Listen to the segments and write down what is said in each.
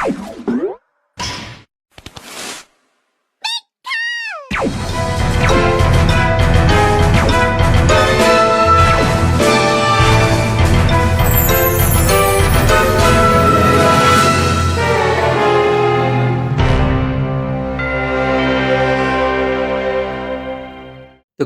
तो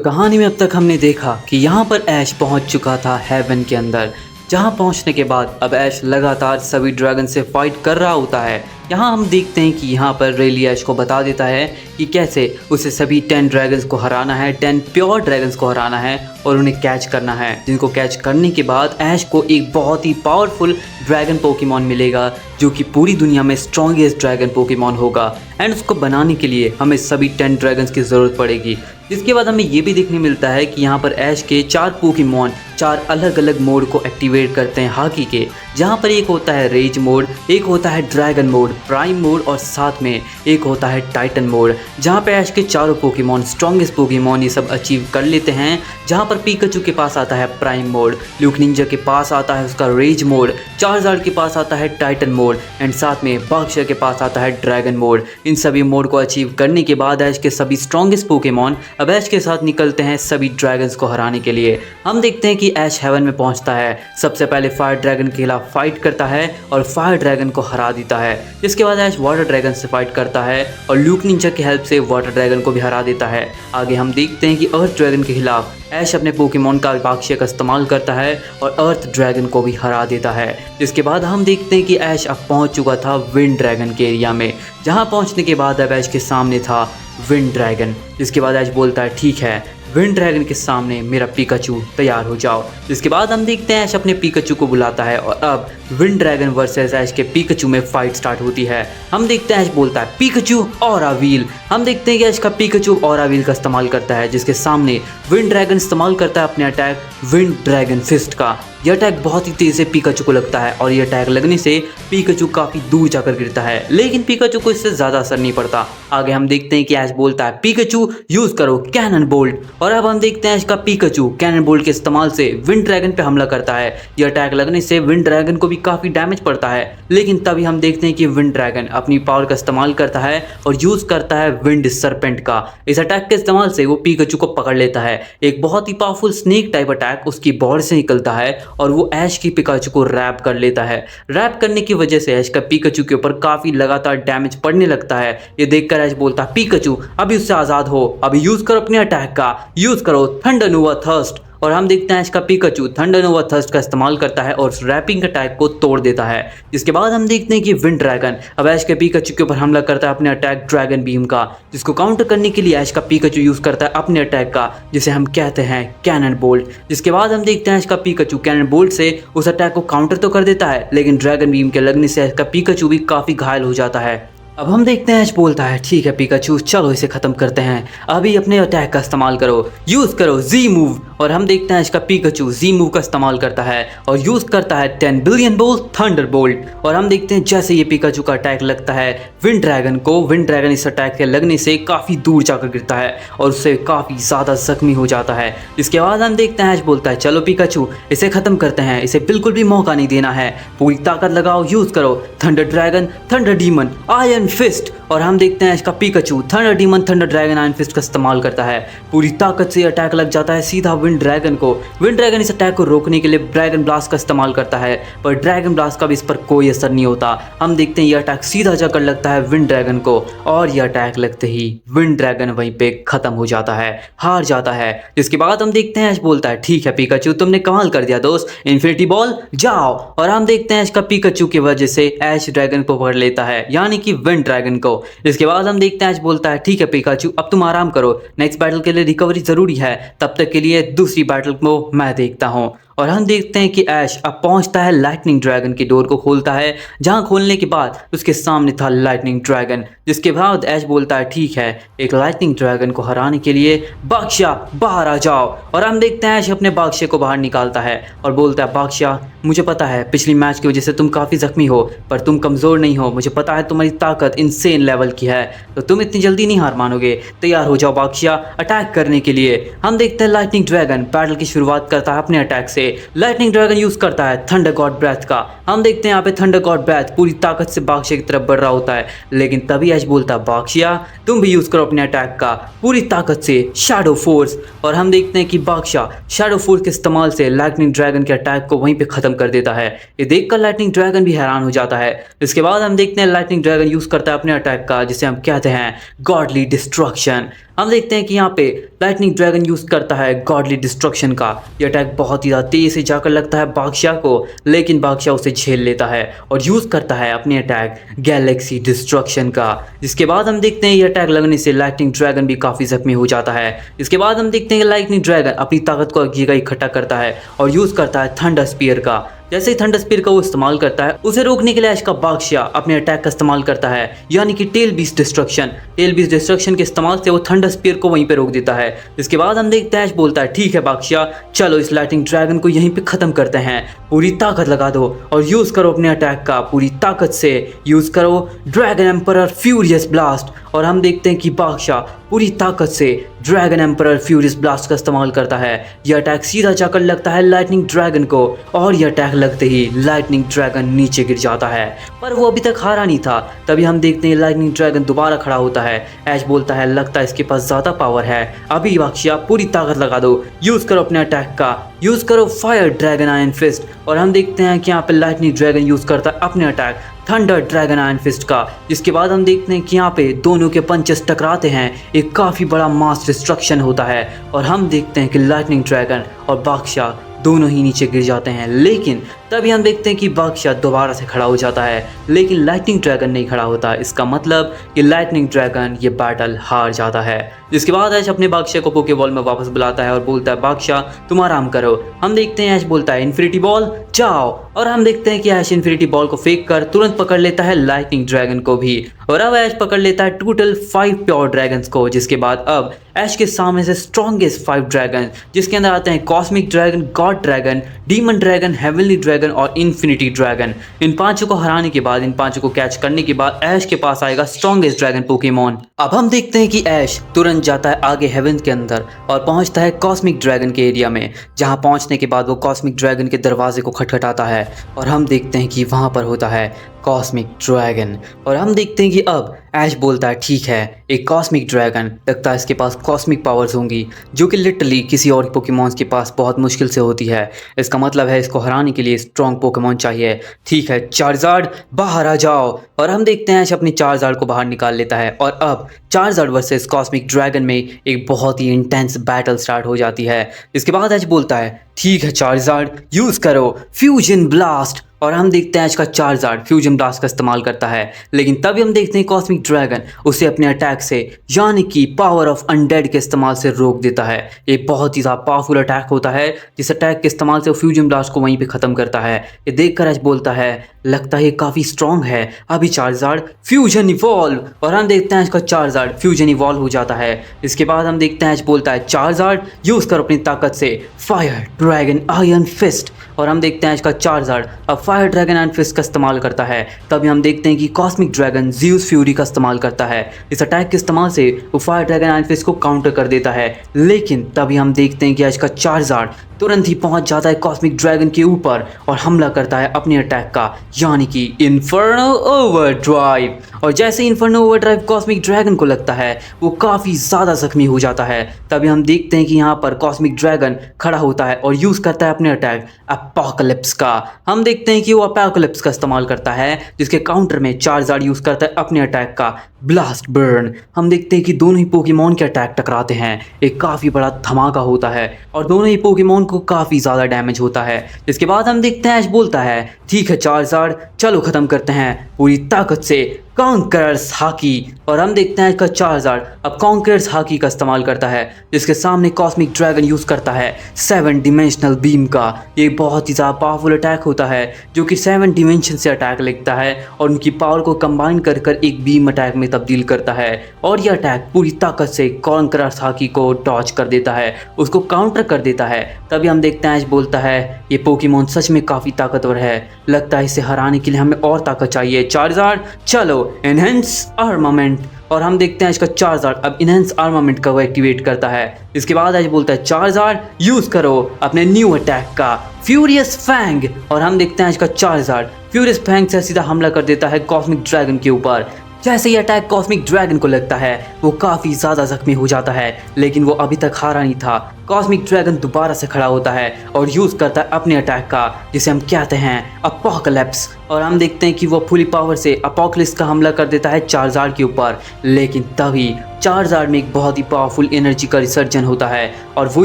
कहानी में अब तक हमने देखा कि यहाँ पर ऐश पहुँच चुका था हेवन के अंदर, जहाँ पहुँचने के बाद अब ऐश लगातार सभी ड्रैगन से फाइट कर रहा होता है। यहाँ हम देखते हैं कि यहाँ पर रेली ऐश को बता देता है कि कैसे उसे सभी 10 ड्रैगन्स को हराना है, 10 प्योर ड्रैगन्स को हराना है और उन्हें कैच करना है, जिनको कैच करने के बाद ऐश को एक बहुत ही पावरफुल ड्रैगन पोकेमॉन मिलेगा जो कि पूरी दुनिया में स्ट्रॉन्गेस्ट ड्रैगन पोकेमॉन होगा। एंड उसको बनाने के लिए हमें सभी 10 ड्रैगन्स की ज़रूरत पड़ेगी। जिसके बाद हमें ये भी देखने मिलता है कि यहाँ पर ऐश के 4 पोकेमॉन 4 अलग अलग मोड को एक्टिवेट करते हैं हाकी के, जहाँ पर एक होता है रेज मोड, एक होता है ड्रैगन मोड, प्राइम मोड और साथ में एक होता है टाइटन मोड, जहाँ पे ऐश के चारों पोकेमॉन स्ट्रॉन्गेस्ट पोकेमॉन ये सब अचीव कर लेते हैं। जहाँ पर पिकाचू के पास आता है प्राइम मोड, ल्यूक निंजा के पास आता है उसका रेज मोड, चार्जार्ड के पास आता है टाइटन मोड एंड साथ में बाक्शा के पास आता है ड्रैगन मोड। इन सभी मोड को अचीव करने के बाद ऐश के सभी स्ट्रॉन्गेस्ट पोकेमॉन अब ऐश के साथ निकलते हैं सभी ड्रैगन्स को हराने के लिए। हम देखते हैं कि ऐश हेवन में पहुंचता है, सबसे पहले फायर ड्रैगन के खिलाफ फाइट करता है और फायर ड्रैगन को हरा देता है। इसके बाद ऐश वाटर ड्रैगन से फाइट करता है और ल्यूक निंजा की हेल्प से वाटर ड्रैगन को भी हरा देता है। आगे हम देखते हैं कि अर्थ ड्रैगन के खिलाफ ऐश अपने पोकेमॉन का बाक्शा का इस्तेमाल करता है और अर्थ ड्रैगन को भी हरा देता है। जिसके बाद हम देखते हैं कि ऐश अब पहुंच चुका था विंड ड्रैगन के एरिया में, जहां पहुंचने के बाद अब ऐश के सामने था विंड ड्रैगन। जिसके बाद ऐश बोलता है ठीक है, विंड ड्रैगन के सामने मेरा पिकाचू तैयार हो जाओ। जिसके बाद हम देखते हैं ऐश अपने पिकाचू को बुलाता है और अब विंड ड्रैगन वर्सेस ऐश के पिकाचू में फाइट स्टार्ट होती है। हम देखते हैं ऐश बोलता है पिकाचू ऑरा व्हील। हम देखते हैं कि ऐश का पिकाचू ऑरा व्हील का इस्तेमाल करता है, जिसके सामने विंड ड्रैगन इस्तेमाल करता है अपने अटैक विंड ड्रैगन फिस्ट का। यह अटैक बहुत ही तेज से पिकाचू को लगता है और यह अटैक लगने से पिकाचू काफी दूर जाकर गिरता है, लेकिन पिकाचू को इससे ज्यादा असर नहीं पड़ता। आगे हम देखते हैं कि ऐश बोलता है पिकाचू यूज करो कैनन बोल्ट, और अब हम देखते हैं ऐश का पिकाचू कैनन बोल्ट के इस्तेमाल से विंड ड्रैगन पे हमला करता है। यह अटैक लगने से विंड ड्रैगन को भी काफी डैमेज पड़ता है, लेकिन तभी हम देखते हैं कि विंड ड्रैगन अपनी पावर का इस्तेमाल करता है और यूज करता है विंड सरपेंट का। इस अटैक के इस्तेमाल से वो पिकाचू को पकड़ लेता है। एक बहुत ही पावरफुल स्नेक टाइप अटैक उसकी बॉडी से निकलता है और वो ऐश की पिकाचू को रैप कर लेता है। रैप करने की वजह से ऐश का पिकाचू के ऊपर काफी लगातार डैमेज पड़ने लगता है। ये देखकर ऐश बोलता है पिकाचू अभी उससे आजाद हो, अभी यूज करो अपने अटैक का, यूज करो थंडर नोवा थर्स्ट। और हम देखते हैं ऐश का पिकाचू थंडर नोवा थर्स्ट का इस्तेमाल करता है और उस रैपिंग अटैक को तोड़ देता है। जिसके बाद हम देखते हैं कि विंड ड्रैगन अब ऐश के पिकाचू के ऊपर हमला करता है अपने अटैक ड्रैगन बीम का, जिसको काउंटर करने के लिए ऐश का पिकाचू यूज करता है अपने अटैक का, जिसे हम कहते हैं कैनन बोल्ट। जिसके बाद हम देखते हैं ऐश का पिकाचू कैनन बोल्ट से उस अटैक को काउंटर तो कर देता है, लेकिन ड्रैगन बीम के लगने से ऐश का पिकाचू भी काफी घायल हो जाता है। अब हम देखते हैं ऐश बोलता है ठीक है पिकाचू चलो इसे खत्म करते हैं, अभी अपने अटैक का इस्तेमाल करो, यूज करो जी मूव। और हम देखते हैं ऐश का पिकाचू जी मूव का इस्तेमाल करता है और यूज करता है 10 बिलियन बोल्ट थंडर बोल्ट। और हम देखते हैं जैसे ये पिकाचू का अटैक लगता है विंड ड्रैगन को, विंड ड्रैगन इस अटैक के लगने से काफी दूर जाकर गिरता है और उससे काफी ज्यादा जख्मी हो जाता है। इसके बाद हम देखते हैं ऐश बोलता है चलो पिकाचू इसे खत्म करते हैं, इसे बिल्कुल भी मौका नहीं देना है, पूरी ताकत लगाओ, यूज करो thunder dragon thunder demon iron fist. और हम देखते हैं इसका Pikachu thunder demon thunder dragon iron fist का इस्तेमाल करता है, पूरी ताकत से अटैक लग जाता है सीधा विंड ड्रैगन को। विंड ड्रैगन इस अटैक को रोकने के लिए ड्रैगन ब्लास्ट का इस्तेमाल करता है, पर ड्रैगन ब्लास्ट का भी इस पर कोई असर नहीं होता। हम देखते हैं यह अटैक सीधा जाकर लगता है विंड ड्रैगन को और यह अटैक लगते ही विंड ड्रैगन वहीं पे खत्म हो जाता है, हार जाता है। जिसके बाद हम देखते हैं ऐश बोलता है ठीक है पिकाचू तुमने कमाल कर दिया दोस्त, इन्फिनिटी बॉल जाओ। और हम देखते हैं इसका पिकाचू की वजह से ऐश ड्रैगन को पकड़ लेता है, यानी कि विंड ड्रैगन को। इसके बाद हम देखते हैं ऐश बोलता है ठीक है पिकाचू अब तुम आराम करो, नेक्स्ट बैटल के लिए रिकवरी जरूरी है, तब तक के लिए दूसरी बैटल को मैं देखता हूँ। और हम देखते हैं कि ऐश अब पहुंचता है लाइटनिंग ड्रैगन की डोर को खोलता है, जहां खोलने के बाद उसके सामने था लाइटनिंग ड्रैगन। जिसके बाद ऐश बोलता है ठीक है एक लाइटनिंग ड्रैगन को हराने के लिए बाक्शा बाहर आ जाओ। और हम देखते हैं ऐश अपने बाक्शे को बाहर निकालता है और बोलता है बाक्शा मुझे पता है पिछली मैच की वजह से तुम काफ़ी जख्मी हो, पर तुम कमज़ोर नहीं हो, मुझे पता है तुम्हारी ताकत इनसेन लेवल की है, तो तुम इतनी जल्दी नहीं हार मानोगे, तैयार हो जाओ बाक्शा अटैक करने के लिए। हम देखते हैं लाइटनिंग ड्रैगन बैटल की शुरुआत करता है अपने अटैक से से लाइटनिंग ड्रैगन यूज करता है थंडर गॉड ब्रेथ का। हम देखते हैं यहाँ पे थंडर गॉड ब्रेथ पूरी ताकत से बादशाह की तरफ बढ़ रहा होता है, लेकिन तभी ऐश बोलता है बादशाह तुम भी यूज करो अपने अटैक का पूरी ताकत से शैडो फोर्स। और हम देखते हैं कि बादशाह शैडो फोर्स के इस्तेमाल से लाइटनिंग ड्रैगन के अटैक को वहीं पे खत्म कर देता है। ये देखकर लाइटनिंग ड्रैगन भी हैरान हो जाता है। इसके बाद हम देखते हैं लाइटनिंग ड्रैगन यूज करता है अपने अटैक का जिसे हम कहते हैं गॉडली डिस्ट्रक्शन। हम देखते हैं कि यहाँ पे लाइटनिंग ड्रैगन यूज करता है गॉडली डिस्ट्रक्शन का। यह अटैक बहुत ही ज़्यादा तेज से जाकर लगता है बादशाह को, लेकिन बादशाह उसे झेल लेता है और यूज करता है अपने अटैक गैलेक्सी डिस्ट्रक्शन का। जिसके बाद हम देखते हैं ये अटैक लगने से लाइटनिंग ड्रैगन भी काफ़ी जख्मी हो जाता है। इसके बाद हम देखते हैं कि लाइटनिंग ड्रैगन अपनी ताकत को एक जगह इकट्ठा करता है और यूज करता है थंडर स्पीयर का। जैसे ही थंडर स्पीयर का वो इस्तेमाल करता है, उसे रोकने के लिए ऐश का बादशाह अपने अटैक का इस्तेमाल करता है, यानी कि tail beast destruction. Tail beast destruction के इस्तेमाल से वो थंडर स्पीयर को वहीं पे रोक देता है। इसके बाद हम देखते हैं ऐश बोलता है ठीक है बादशाह, चलो इस लाइटनिंग ड्रैगन को यहीं पे खत्म करते हैं, पूरी ताकत लगा दो और यूज करो अपने अटैक का पूरी ताकत से यूज करो ड्रैगन एम्परर फ्यूरियस ब्लास्ट। और हम देखते हैं कि बादशाह पूरी ताकत से ड्रैगन एम्परर फ्यूरियस ब्लास्ट का इस्तेमाल करता है। यह अटैक सीधा जाकर लगता है लाइटनिंग ड्रैगन को और यह अटैक लगते ही लाइटनिंग ड्रैगन नीचे गिर जाता है, पर वो अभी तक हारा नहीं था। तभी हम देखते हैं लाइटनिंग ड्रैगन दोबारा खड़ा होता है। ऐश बोलता है लगता है इसके पास ज़्यादा पावर है, अभी बादशाह पूरी ताकत लगा दो, यूज़ करो अपने अटैक का, यूज़ करो फायर ड्रैगन आयरन फिस्ट। और हम देखते हैं कि यहाँ पे लाइटनिंग ड्रैगन यूज़ करता है अपने attack thunder dragon iron fist का। जिसके बाद हम देखते हैं कि यहाँ पे दोनों के पंचेस टकराते हैं, एक काफ़ी बड़ा मास डिस्ट्रक्शन होता है और हम देखते हैं कि लाइटनिंग ड्रैगन और बादशाह दोनों ही नीचे गिर जाते हैं। लेकिन तभी हम देखते हैं कि बादशाह दोबारा से खड़ा हो जाता है, लेकिन लाइटनिंग ड्रैगन नहीं खड़ा होता। इसका मतलब कि लाइटनिंग ड्रैगन ये बैटल हार जाता है। जिसके बाद ऐश अपने बादशाह को पोकेबॉल में वापस बुलाता है और बोलता है बादशाह तुम आराम करो। हम देखते हैं ऐश बोलता है इन्फिनिटी बॉल जाओ, और हम देखते हैं कि ऐश इन्फिनिटी बॉल को फेंक कर तुरंत पकड़ लेता है लाइटनिंग ड्रैगन को भी, और अब ऐश पकड़ लेता है टोटल 5 प्योर ड्रैगन्स को। जिसके बाद अब ऐश के सामने से स्ट्रॉन्गेस्ट 5 ड्रैगन, जिसके अंदर आते हैं cosmic dragon, God dragon, demon dragon, heavenly dragon और इन्फिनिटी ड्रैगन। इन पांचों को हराने के बाद, इन पांचों को कैच करने के बाद ऐश के पास आएगा स्ट्रॉन्गेस्ट ड्रैगन पोकेमॉन। अब हम देखते हैं कि ऐश तुरंत जाता है आगे हेवन के अंदर और पहुंचता है कॉस्मिक ड्रैगन के एरिया में, जहां पहुंचने के बाद वो कॉस्मिक ड्रैगन के दरवाजे को खटखटाता है और हम देखते हैं कि वहां पर होता है कॉस्मिक ड्रैगन। और हम देखते हैं कि अब ऐश बोलता है ठीक है, एक कॉस्मिक ड्रैगन, लगता है इसके पास कॉस्मिक पावर्स होंगी जो कि लिटरली किसी और पोकेमॉन्स के पास बहुत मुश्किल से होती है। इसका मतलब है इसको हराने के लिए स्ट्रॉन्ग पोकेमॉन चाहिए। ठीक है चार्जार्ड बाहर आ जाओ। और हम देखते हैं ऐश अपनी चार्जार्ड को बाहर निकाल लेता है और अब चार्जार्ड वर्सेस कॉस्मिक ड्रैगन में एक बहुत ही इंटेंस बैटल स्टार्ट हो जाती है। इसके बाद ऐश बोलता है ठीक है चार्जार्ड यूज़ करो फ्यूजन ब्लास्ट। और हम देखते हैं ऐश का चार्जार्ड फ्यूजन ब्लास्ट का इस्तेमाल करता है, लेकिन तभी हम देखते हैं कॉस्मिक ड्रैगन उसे अपने अटैक से, यानी कि पावर ऑफ अनडेड के इस्तेमाल से रोक देता है। ये बहुत ही ज़्यादा पावरफुल अटैक होता है, जिस अटैक के इस्तेमाल से वो फ्यूजन ब्लास्ट को वहीं पे ख़त्म करता है। ये देखकर ऐश बोलता है लगता है ये काफ़ी स्ट्रॉन्ग है, अभी चार्जार्ड फ्यूजन इवॉल्व। और हम देखते हैं ऐश का चार्जार्ड फ्यूजन इवॉल्व हो जाता है। इसके बाद हम देखते हैं ऐश बोलता है चार्जार्ड यूज़ करो अपनी ताकत से फायर ड्रैगन आयरन फिस्ट। और हम देखते हैं इसका चार्जार्ड अब फायर ड्रैगन एंड फिस्ट का इस्तेमाल करता है। तभी हम देखते हैं कि कॉस्मिक ड्रैगन ज़्यूस फ्यूरी का इस्तेमाल करता है। इस अटैक के इस्तेमाल से वो फायर ड्रैगन एंड फिस्ट को काउंटर कर देता है, लेकिन तभी हम देखते हैं कि इसका चार्जार्ड तुरंत ही पहुंच जाता है कॉस्मिक ड्रैगन के ऊपर और हमला करता है अपने अटैक का, यानी कि इन्फर्नो ओवरड्राइव। और जैसे इन्फर्नो ओवरड्राइव कॉस्मिक ड्रैगन को लगता है वो काफ़ी ज़्यादा जख्मी हो जाता है। तभी हम देखते हैं कि यहाँ पर कॉस्मिक ड्रैगन खड़ा होता है और यूज़ करता है अपने अटैक अपोकलिप्स का। हम देखते हैं कि वो अपोकलिप्स का इस्तेमाल करता है, जिसके काउंटर में चार्जार्ड यूज़ करता है अपने अटैक का ब्लास्ट बर्न। हम देखते हैं कि दोनों ही पोकेमॉन के अटैक टकराते हैं, एक काफ़ी बड़ा धमाका होता है और दोनों ही पोकेमॉन को काफ़ी ज़्यादा डैमेज होता है। इसके बाद हम देखते हैं ऐश बोलता है ठीक है चार्जार्ड चलो ख़त्म करते हैं पूरी ताकत से कॉन्करर्स हाकी। और हम देखते हैं इसका चार्जार्ड अब कॉन्करर्स हाकी का इस्तेमाल करता है, जिसके सामने कॉस्मिक ड्रैगन यूज़ करता है 7 डिमेंशनल बीम का। ये बहुत ही ज़्यादा पावरफुल अटैक होता है जो कि 7 डिमेंशन से अटैक लगता है और उनकी पावर को कंबाइन कर कर एक बीम अटैक में तब्दील करता है। और यह अटैक पूरी ताकत से कॉन्करर्स हाकी को डॉच कर देता है, उसको काउंटर कर देता है। तभी हम देखते हैं ऐश बोलता है ये पोकेमॉन सच में काफ़ी ताकतवर है, लगता है इसे हराने के लिए हमें और ताकत चाहिए। चार्जार्ड चलो एनहेंस आर्मामेंट। और हम देखते हैं इसका चार्जर अब इनहेंस आर्मामेंट का वो एक्टिवेट करता है। इसके बाद आज बोलता है चार्जर यूज करो अपने न्यू अटैक का फ्यूरियस फैंग। और हम देखते हैं इसका चार्जर फ्यूरियस फैंग से सीधा हमला कर देता है कॉस्मिक ड्रैगन के ऊपर। जैसे ही अटैक कॉस्मिक ड्रैगन को लगता है वो काफ़ी ज़्यादा जख्मी हो जाता है, लेकिन वो अभी तक हारा नहीं था। कॉस्मिक ड्रैगन दोबारा से खड़ा होता है और यूज़ करता है अपने अटैक का, जिसे हम कहते हैं अपोकलिप्स। और हम देखते हैं कि वो फुली पावर से अपोकलिप्स का हमला कर देता है चार्जर के ऊपर। लेकिन तभी चार्जर में एक बहुत ही पावरफुल एनर्जी का रिसर्जन होता है और वो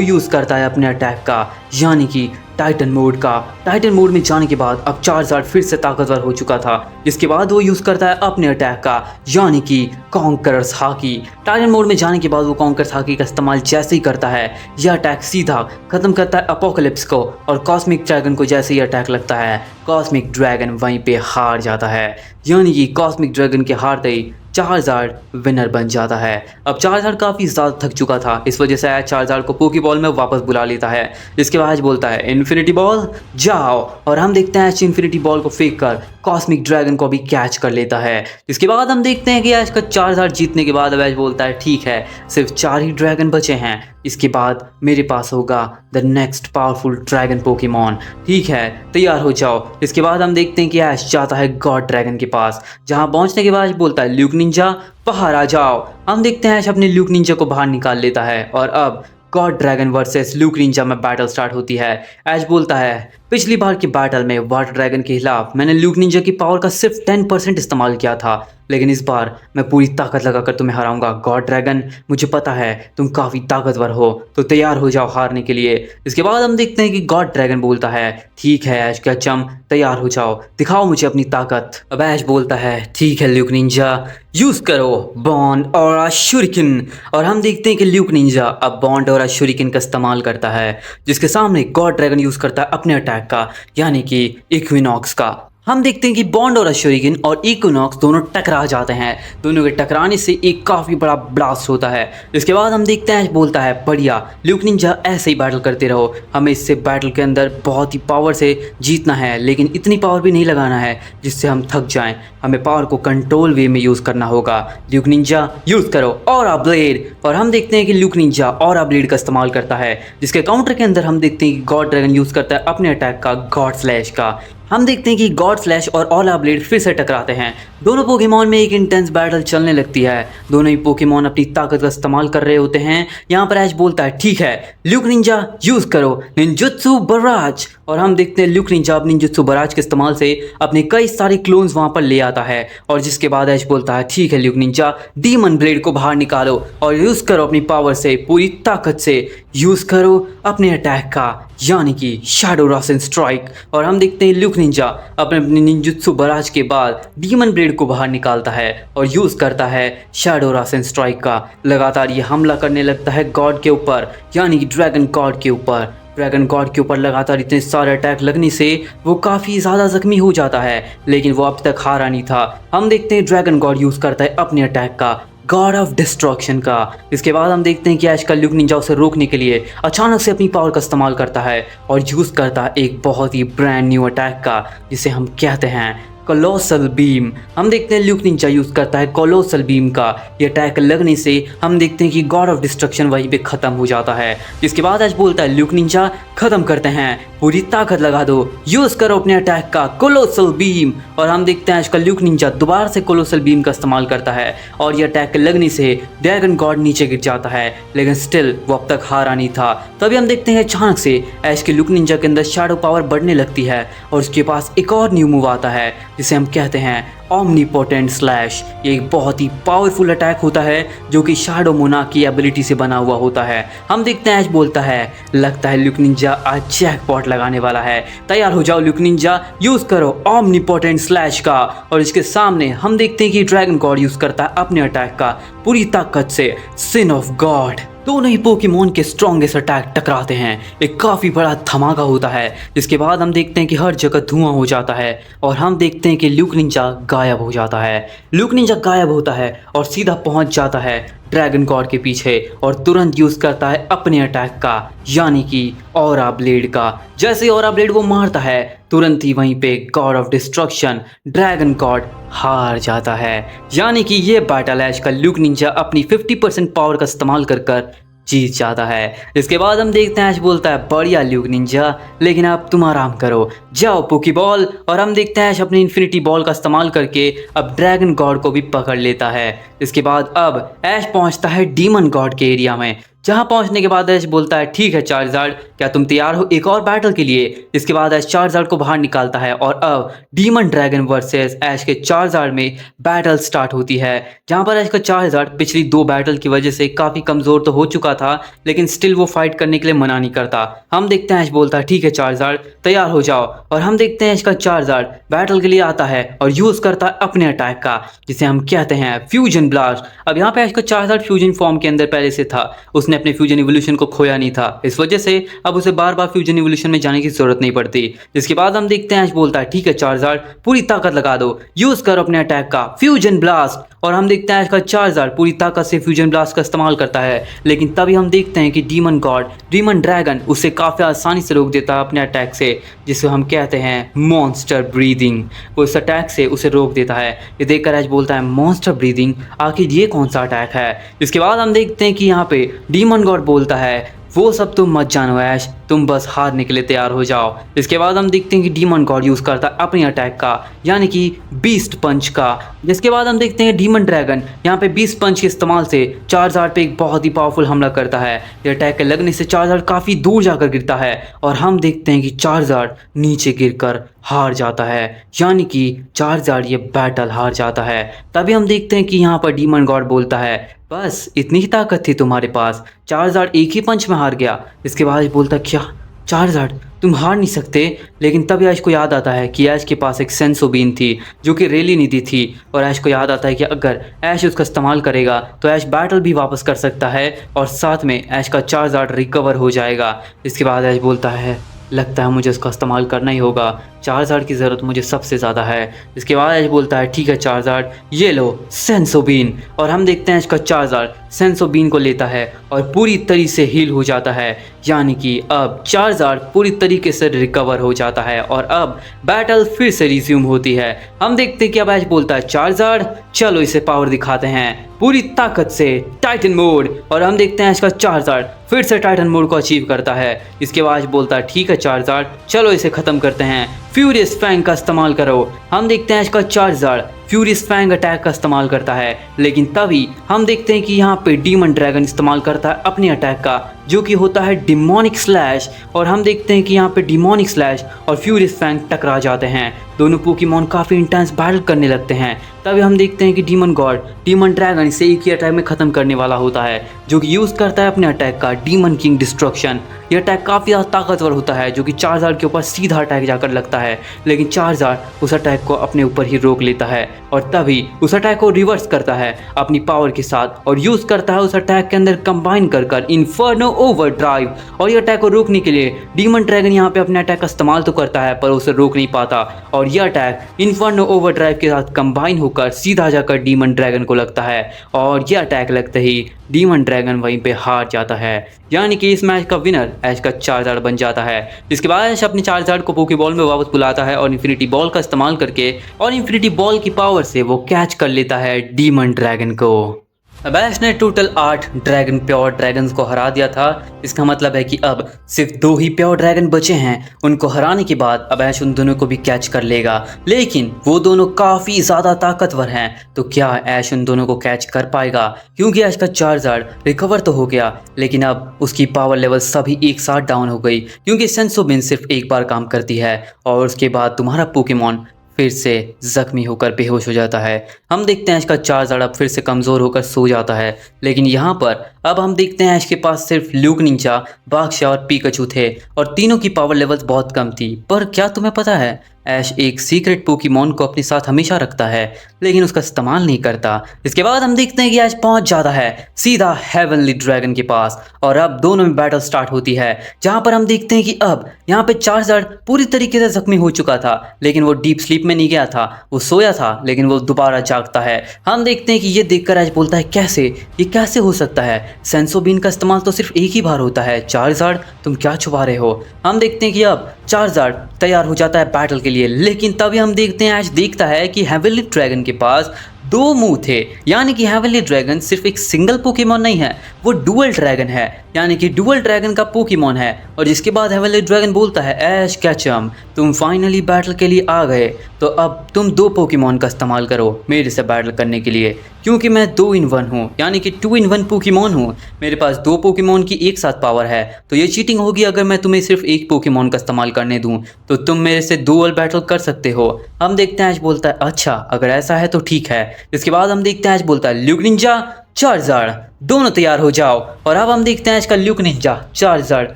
यूज़ करता है अपने अटैक का, यानी कि टाइटन मोड का। टाइटन मोड में जाने के बाद अब चार्जर फिर से ताकतवर हो चुका था, जिसके बाद वो यूज़ करता है अपने अटैक का, यानी कि कॉन्करर्स हाकी। टाइटन मोड में जाने के बाद वो कॉन्करर्स हाकी का इस्तेमाल जैसे ही करता है, यह अटैक सीधा खत्म करता है अपोकलिप्स को। और कॉस्मिक ड्रैगन को जैसे ही अटैक लगता है, कॉस्मिक ड्रैगन वहीं पे हार जाता है, यानी कि कॉस्मिक ड्रैगन के हारते ही चार्जर विनर बन जाता है। अब चार्जर काफ़ी ज़्यादा थक चुका था, इस वजह से चार्जर को पोकेबॉल में वापस बुला लेता है। इसके बाद बोलता है इन्फिनिटी बॉल जाओ। और हम देखते हैं इन्फिनिटी बॉल को फेंक कर कॉस्मिक ड्रैगन को भी कैच कर लेता है। इसके बाद हम देखते हैं कि ऐश का चार्जर जीतने के बाद ऐश बोलता है ठीक है, सिर्फ 4 ही ड्रैगन बचे हैं, इसके बाद मेरे पास होगा the next powerful dragon Pokemon. ठीक है, तैयार हो जाओ। इसके बाद हम देखते हैं कि ऐश जाता है गॉड ड्रैगन के पास, जहां पहुंचने के बाद बोलता है ल्यूक निंजा बाहर आ जाओ। हम देखते हैं ऐश अपने ल्यूक निंजा को बाहर निकाल लेता है और अब God dragon versus Luke Ninja में बैटल स्टार्ट होती है। ऐश बोलता है पिछली बार की बैटल में वाटर ड्रैगन के खिलाफ मैंने ल्यूक निंजा की पावर का सिर्फ 10% इस्तेमाल किया था, लेकिन इस बार मैं पूरी ताकत लगाकर तुम्हें हराऊंगा गॉड ड्रैगन। मुझे पता है तुम काफ़ी ताकतवर हो, तो तैयार हो जाओ हारने के लिए। इसके बाद हम देखते हैं कि गॉड ड्रैगन बोलता है ठीक है ऐश का चम, तैयार हो जाओ, दिखाओ मुझे अपनी ताकत। अब ऐश बोलता है ठीक है ल्यूक निंजा, यूज़ करो बॉन्ड और शूरिकन। और हम देखते हैं कि ल्यूक निंजा अब बॉन्ड और शूरिकन का इस्तेमाल करता है, जिसके सामने गॉड ड्रैगन यूज़ करता है अपने अटैक का, यानी कि इक्विनॉक्स का। हम देखते हैं कि बॉन्ड और शूरिकन और इक्विनॉक्स दोनों टकरा जाते हैं। दोनों के टकराने से एक काफ़ी बड़ा ब्लास्ट होता है। इसके बाद हम देखते हैं बोलता है बढ़िया ल्यूक निंजा, ऐसे ही बैटल करते रहो, हमें इससे बैटल के अंदर बहुत ही पावर से जीतना है, लेकिन इतनी पावर भी नहीं लगाना है जिससे हम थक जाएं। हमें पावर को कंट्रोल वे में यूज़ करना होगा। ल्यूक निंजा यूज़ करो ऑरा ब्लेड। और हम देखते हैं कि ल्यूक निंजा ऑरा ब्लेड का इस्तेमाल करता है, जिसके काउंटर के अंदर हम देखते हैं कि गॉड ड्रैगन यूज़ करता है अपने अटैक का गॉड स्लैश का। हम देखते हैं कि गॉड स्लैश और ऑला ब्लेड फिर से टकराते हैं। दोनों पोकेमॉन में एक इंटेंस बैटल चलने लगती है। दोनों ही पोकेमॉन अपनी ताकत का इस्तेमाल कर रहे होते हैं। यहाँ पर ऐश बोलता है ठीक है ल्यूक निंजा यूज़ करो निंजुत्सु बराज। और हम देखते हैं ल्यूक निंजा अपनी निंजुत्सु बराज के इस्तेमाल से अपने कई सारे क्लोन्स वहाँ पर ले आता है। और जिसके बाद ऐश बोलता है ठीक है ल्यूक निंजा, डीमन ब्लेड को बाहर निकालो और यूज़ करो अपनी पावर से, पूरी ताकत से यूज़ करो अपने अटैक का, यानी कि शैडो रासेन स्ट्राइक। और हम देखते हैं ल्यूक निंजा अपने निंजुत्सु बराज के बाद डीमन ब्लेड को बाहर निकालता है और यूज़ करता है शैडो रासेन स्ट्राइक का। लगातार ये हमला करने लगता है गॉड के ऊपर, यानी कि ड्रैगन गॉड के ऊपर। ड्रैगन गॉड के ऊपर लगातार इतने सारे अटैक लगने से वो काफ़ी ज़्यादा जख्मी हो जाता है, लेकिन वो अब तक हारा नहीं था। हम देखते हैं ड्रैगन गॉड यूज़ करता है अपने अटैक का गॉड ऑफ डिस्ट्रक्शन का। इसके बाद हम देखते हैं कि ऐश का ल्यूक निंजा उसे रोकने के लिए अचानक से अपनी पावर का इस्तेमाल करता है और यूज़ करता है एक बहुत ही ब्रांड न्यू अटैक का, जिसे हम कहते हैं कोलोसल बीम। हम देखते हैं ल्यूक निंजा यूज़ करता है कोलोसल बीम का। ये अटैक लगने से हम देखते हैं कि गॉड ऑफ डिस्ट्रक्शन वहीं पे ख़त्म हो जाता है। जिसके बाद आज बोलता है ल्यूक निंजा ख़त्म करते हैं, पूरी ताकत लगा दो, यूज़ करो अपने अटैक का कोलोसल बीम। और हम देखते हैं आजकल ल्यूक निंजा दोबारा से कोलोसल बीम का इस्तेमाल करता है और ये अटैक लगने से ड्रैगन गॉड नीचे गिर जाता है, लेकिन स्टिल वो अब तक हारा नहीं था। तभी हम देखते हैं अचानक से ऐश के ल्यूक निंजा के अंदर शैडो पावर बढ़ने लगती है और उसके पास एक और न्यू मूव आता है, जिसे हम कहते हैं ओमनीपोटेंट स्लैश। ये एक बहुत ही पावरफुल अटैक होता है जो कि शैडो मोनार्क की एबिलिटी से बना हुआ होता है। हम देखते हैं ऐश बोलता है लगता है ल्यूक निंजा आज जैकपॉट लगाने वाला है, तैयार हो जाओ ल्यूक निंजा, यूज़ करो ओमनीपोटेंट स्लैश का। और इसके सामने हम देखते हैं कि ड्रैगन गॉड यूज़ करता है अपने अटैक का पूरी ताकत से सिन ऑफ गॉड। दोनों ही पोकेमॉन के स्ट्रॉन्गेस्ट अटैक टकराते हैं, एक काफ़ी बड़ा धमाका होता है। जिसके बाद हम देखते हैं कि हर जगह धुआं हो जाता है और हम देखते हैं कि ल्यूक निंजा गायब हो जाता है। ल्यूक निंजा गायब होता है और सीधा पहुंच जाता है ड्रैगन गॉड के पीछे और तुरंत यूज करता है अपने अटैक का, यानी कि ऑरा ब्लेड का। जैसे ही ऑरा ब्लेड वो मारता है तुरंत ही वहीं पे God of destruction dragon God हार जाता है। यानी कि ये बैटल ऐश का ल्यूक निंजा अपनी 50% पावर का इस्तेमाल कर जीत जाता है। इसके बाद हम देखते हैं ऐश बोलता है बढ़िया ल्यूक निंजा, लेकिन अब तुम आराम करो, जाओ पोकी बॉल। और हम देखते हैं ऐश अपनी इन्फिनिटी बॉल का इस्तेमाल करके अब ड्रैगन गॉड को भी पकड़ लेता है। इसके बाद अब ऐश पहुंचता है डीमन गॉड के एरिया में, जहां पहुंचने के बाद ऐश बोलता है ठीक है चार्जार्ड, क्या तुम तैयार हो एक और बैटल के लिए। इसके बाद ऐश चार्जार्ड को बाहर निकालता है और अब डीमन ड्रैगन वर्सेस ऐश के चार्जार्ड में बैटल स्टार्ट होती है, जहां पर ऐश का चार्जार्ड पिछली 2 बैटल की वजह से काफ़ी कमज़ोर तो हो चुका था, लेकिन स्टिल वो फाइट करने के लिए मना नहीं करता। हम देखते हैं ऐश बोलता है ठीक है चार्जार्ड तैयार हो जाओ, और हम देखते हैं ऐश का चार्जार्ड बैटल के लिए आता है और यूज़ करता है अपने अटैक का, जिसे हम कहते हैं फ्यूजन ब्लास्ट। अब यहाँ पे ऐश का चार्जार्ड फ्यूजन फॉर्म के अंदर पहले से था, उसने अपने फ्यूजन इवोल्यूशन को खोया नहीं था, इस वजह से अब उसे बार बार फ्यूजन इवोल्यूशन में जाने की जरूरत नहीं पड़ती। इसके बाद हम देखते हैं ऐश बोलता है ठीक है चार्जार्ड पूरी ताकत लगा दो, यूज करो अपने अटैक का फ्यूजन ब्लास्ट। और हम देखते हैं ऐश का चार्जार्ड पूरी ताकत से फ्यूजन ब्लास्ट का इस्तेमाल करता है, लेकिन तभी हम देखते हैं कि डीमन गॉड डीमन ड्रैगन उसे काफ़ी आसानी से रोक देता है अपने अटैक से, जिसे हम कहते हैं मॉन्स्टर ब्रीदिंग। वो इस अटैक से उसे रोक देता है। ये देखकर ऐश बोलता है मॉन्स्टर ब्रीदिंग, आखिर ये कौन सा अटैक है। इसके बाद हम देखते हैं कि यहाँ पे डीमन गॉड बोलता है वो सब तुम मत जानो ऐश, तुम बस हारने के लिए तैयार हो जाओ। इसके बाद हम देखते हैं कि डीमन गॉड यूज़ करता है अपने अटैक का, यानी कि बीस्ट पंच का। जिसके बाद हम देखते हैं डीमन ड्रैगन यहाँ पे बीस्ट पंच के इस्तेमाल से चार्जार्ड पे एक बहुत ही पावरफुल हमला करता है। ये अटैक के लगने से चार्जार्ड काफ़ी दूर जाकर गिरता है और हम देखते हैं कि चार्जार्ड नीचे गिरकर हार जाता है, यानी कि चार्जार्ड ये बैटल हार जाता है। तभी हम देखते हैं कि यहाँ पर डीमन गॉड बोलता है बस इतनी ही ताकत थी तुम्हारे पास, चार्जार्ड एक ही पंच में हार गया। इसके बाद बोलता क्या चार्जार्ड तुम हार नहीं सकते। लेकिन तब ऐश को याद आता है कि ऐश के पास एक सेंसो बीन थी जो कि रेली निधि थी, और ऐश को याद आता है कि अगर ऐश उसका इस्तेमाल करेगा तो ऐश बैटल भी वापस कर सकता है और साथ में ऐश का चार्जार्ड रिकवर हो जाएगा। इसके बाद ऐश बोलता है लगता है मुझे उसका इस्तेमाल करना ही होगा, चार्जार्ड की ज़रूरत मुझे सबसे ज़्यादा है। इसके बाद ऐश बोलता है ठीक है चार्जार्ड ये लो सेंसो बीन, और हम देखते हैं इसका चार्जार्ड सेंसो बीन को लेता है और पूरी तरीके से हील हो जाता है, यानी कि अब चार्जार्ड पूरी तरीके से रिकवर हो जाता है और अब बैटल फिर से रिज्यूम होती है। हम देखते हैं कि अब ऐश बोलता है चार्जार्ड चलो इसे पावर दिखाते हैं पूरी ताकत से टाइटन मोड, और हम देखते हैं इसका चार्जार्ड फिर से टाइटन मोड को अचीव करता है। इसके बाद बोलता है ठीक है चार्जार्ड चलो इसे ख़त्म करते हैं, फ्यूरियस फैंग का इस्तेमाल करो। हम देखते हैं इसका चार्जार्ड फ्यूरियस फैंग अटैक का इस्तेमाल करता है, लेकिन तभी हम देखते हैं कि यहाँ पे डीमन ड्रैगन इस्तेमाल करता है अपने अटैक का, जो कि होता है डिमोनिक स्लैश। और हम देखते हैं कि यहाँ पे डिमोनिक स्लैश और फ्यूरियस फैंग टकरा जाते हैं, दोनों पोकेमॉन काफ़ी इंटेंस बैटल करने लगते हैं। तभी हम देखते हैं कि डीमन गॉड डीमन ड्रैगन इसे एक ही अटैक में ख़त्म करने वाला होता है, जो कि यूज़ करता है अपने अटैक का डीमन किंग डिस्ट्रक्शन। यह अटैक काफ़ी ज़्यादा ताकतवर होता है, जो कि चार्जार्ड के ऊपर सीधा अटैक जाकर लगता है, लेकिन चार्जार्ड उस अटैक को अपने ऊपर ही रोक लेता है और तभी उस अटैक को रिवर्स करता है अपनी पावर के साथ और यूज़ करता है उस अटैक के अंदर कंबाइन कर इन्फर्नो ओवरड्राइव। और ये अटैक को रोकने के लिए डीमन ड्रैगन यहाँ पे अपने अटैक का इस्तेमाल तो करता है पर उसे रोक नहीं पाता, और यह अटैक इन्फर्नो ओवरड्राइव के साथ कंबाइन होकर सीधा जाकर डीमन ड्रैगन को लगता है, और यह अटैक लगते ही डीमन ड्रैगन वहीं पे हार जाता है, यानी कि इस मैच का विनर ऐश का चार्जार्ड बन जाता है। जिसके बाद ऐश अपने चार्जार्ड को पोकेबॉल में वापस बुलाता है और इन्फिनिटी बॉल का इस्तेमाल करके और इन्फिनिटी बॉल की पावर से वो कैच कर लेता है डीमन ड्रैगन को। अब ऐश ने टोटल 8 ड्रैगन प्योर ड्रैगन्स को हरा दिया था। इसका मतलब है कि अब सिर्फ 2 ही प्योर ड्रैगन बचे हैं। उनको हराने के बाद अब ऐश उन दोनों को भी कैच कर लेगा, लेकिन वो दोनों काफ़ी ज़्यादा ताकतवर हैं, तो क्या ऐश उन दोनों को कैच कर पाएगा? क्योंकि ऐश का चार्जार्ड रिकवर तो हो गया, लेकिन अब उसकी पावर लेवल सभी एक साथ डाउन हो गई, क्योंकि सेंसो बीन सिर्फ एक बार काम करती है और उसके बाद तुम्हारा पोकेमॉन फिर से जख्मी होकर बेहोश हो जाता है। हम देखते हैं इसका चार्जार्ड अब फिर से कमज़ोर होकर सो जाता है, लेकिन यहाँ पर अब हम देखते हैं ऐश के पास सिर्फ ल्यूक निंजा, बाक्शा और पीकाचू थे और तीनों की पावर लेवल्स बहुत कम थी। पर क्या तुम्हें पता है, ऐश एक सीक्रेट पोकेमॉन को अपने साथ हमेशा रखता है लेकिन उसका इस्तेमाल नहीं करता। इसके बाद हम देखते हैं कि ऐश पहुंच जाता है सीधा हेवनली ड्रैगन के पास और अब दोनों में बैटल स्टार्ट होती है, जहां पर हम देखते हैं कि अब यहाँ पे चार्जर पूरी तरीके से जख्मी हो चुका था लेकिन वो डीप स्लीप में नहीं गया था, वो सोया था लेकिन वो दोबारा जागता है। हम देखते हैं कि ये देखकर ऐश बोलता है कैसे, ये कैसे हो सकता है, सेंसोबीन का इस्तेमाल तो सिर्फ एक ही बार होता है, चार्जर तुम क्या छुपा रहे हो। हम देखते हैं कि अब चार्जर तैयार हो जाता है बैटल के लिए, लेकिन तभी हम देखते हैं ऐश देखता है कि हेवनली ड्रैगन के पास दो मुंह थे, यानी कि हेवनली ड्रैगन सिर्फ एक सिंगल पोकेमॉन नहीं है, वो डुअल ड्रैगन है, यानी कि डुअल ड्रैगन का पोकेमॉन है। और जिसके बाद हेवनली ड्रैगन बोलता है ऐश कैचम, तुम फाइनली बैटल के लिए आ गए, तो अब तुम दो पोकेमॉन का इस्तेमाल करो मेरे से बैटल करने के लिए, क्योंकि मैं 2 in 1 हूँ, यानी कि 2 in 1 पोकेमॉन हूँ। मेरे पास दो पोकेमॉन की एक साथ पावर है, तो ये चीटिंग होगी अगर मैं तुम्हें सिर्फ एक पोकेमॉन का इस्तेमाल करने दूँ, तो तुम मेरे से डुअल बैटल कर सकते हो। हम देखते हैं ऐश बोलता है अच्छा अगर ऐसा है तो ठीक है। इसके बाद हम देखते हैं ऐश बोलता है ल्यूक निंजा, चार्जर दोनों तैयार हो जाओ। और अब हम देखते हैं ऐश का ल्यूक निंजा, चार्जर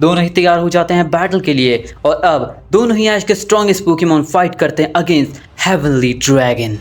दोनों ही तैयार हो जाते हैं बैटल के लिए और अब दोनों ही ऐश के स्ट्रॉन्गेस्ट पोकेमॉन फाइट करते हैं अगेंस्ट हेवनली ड्रैगन।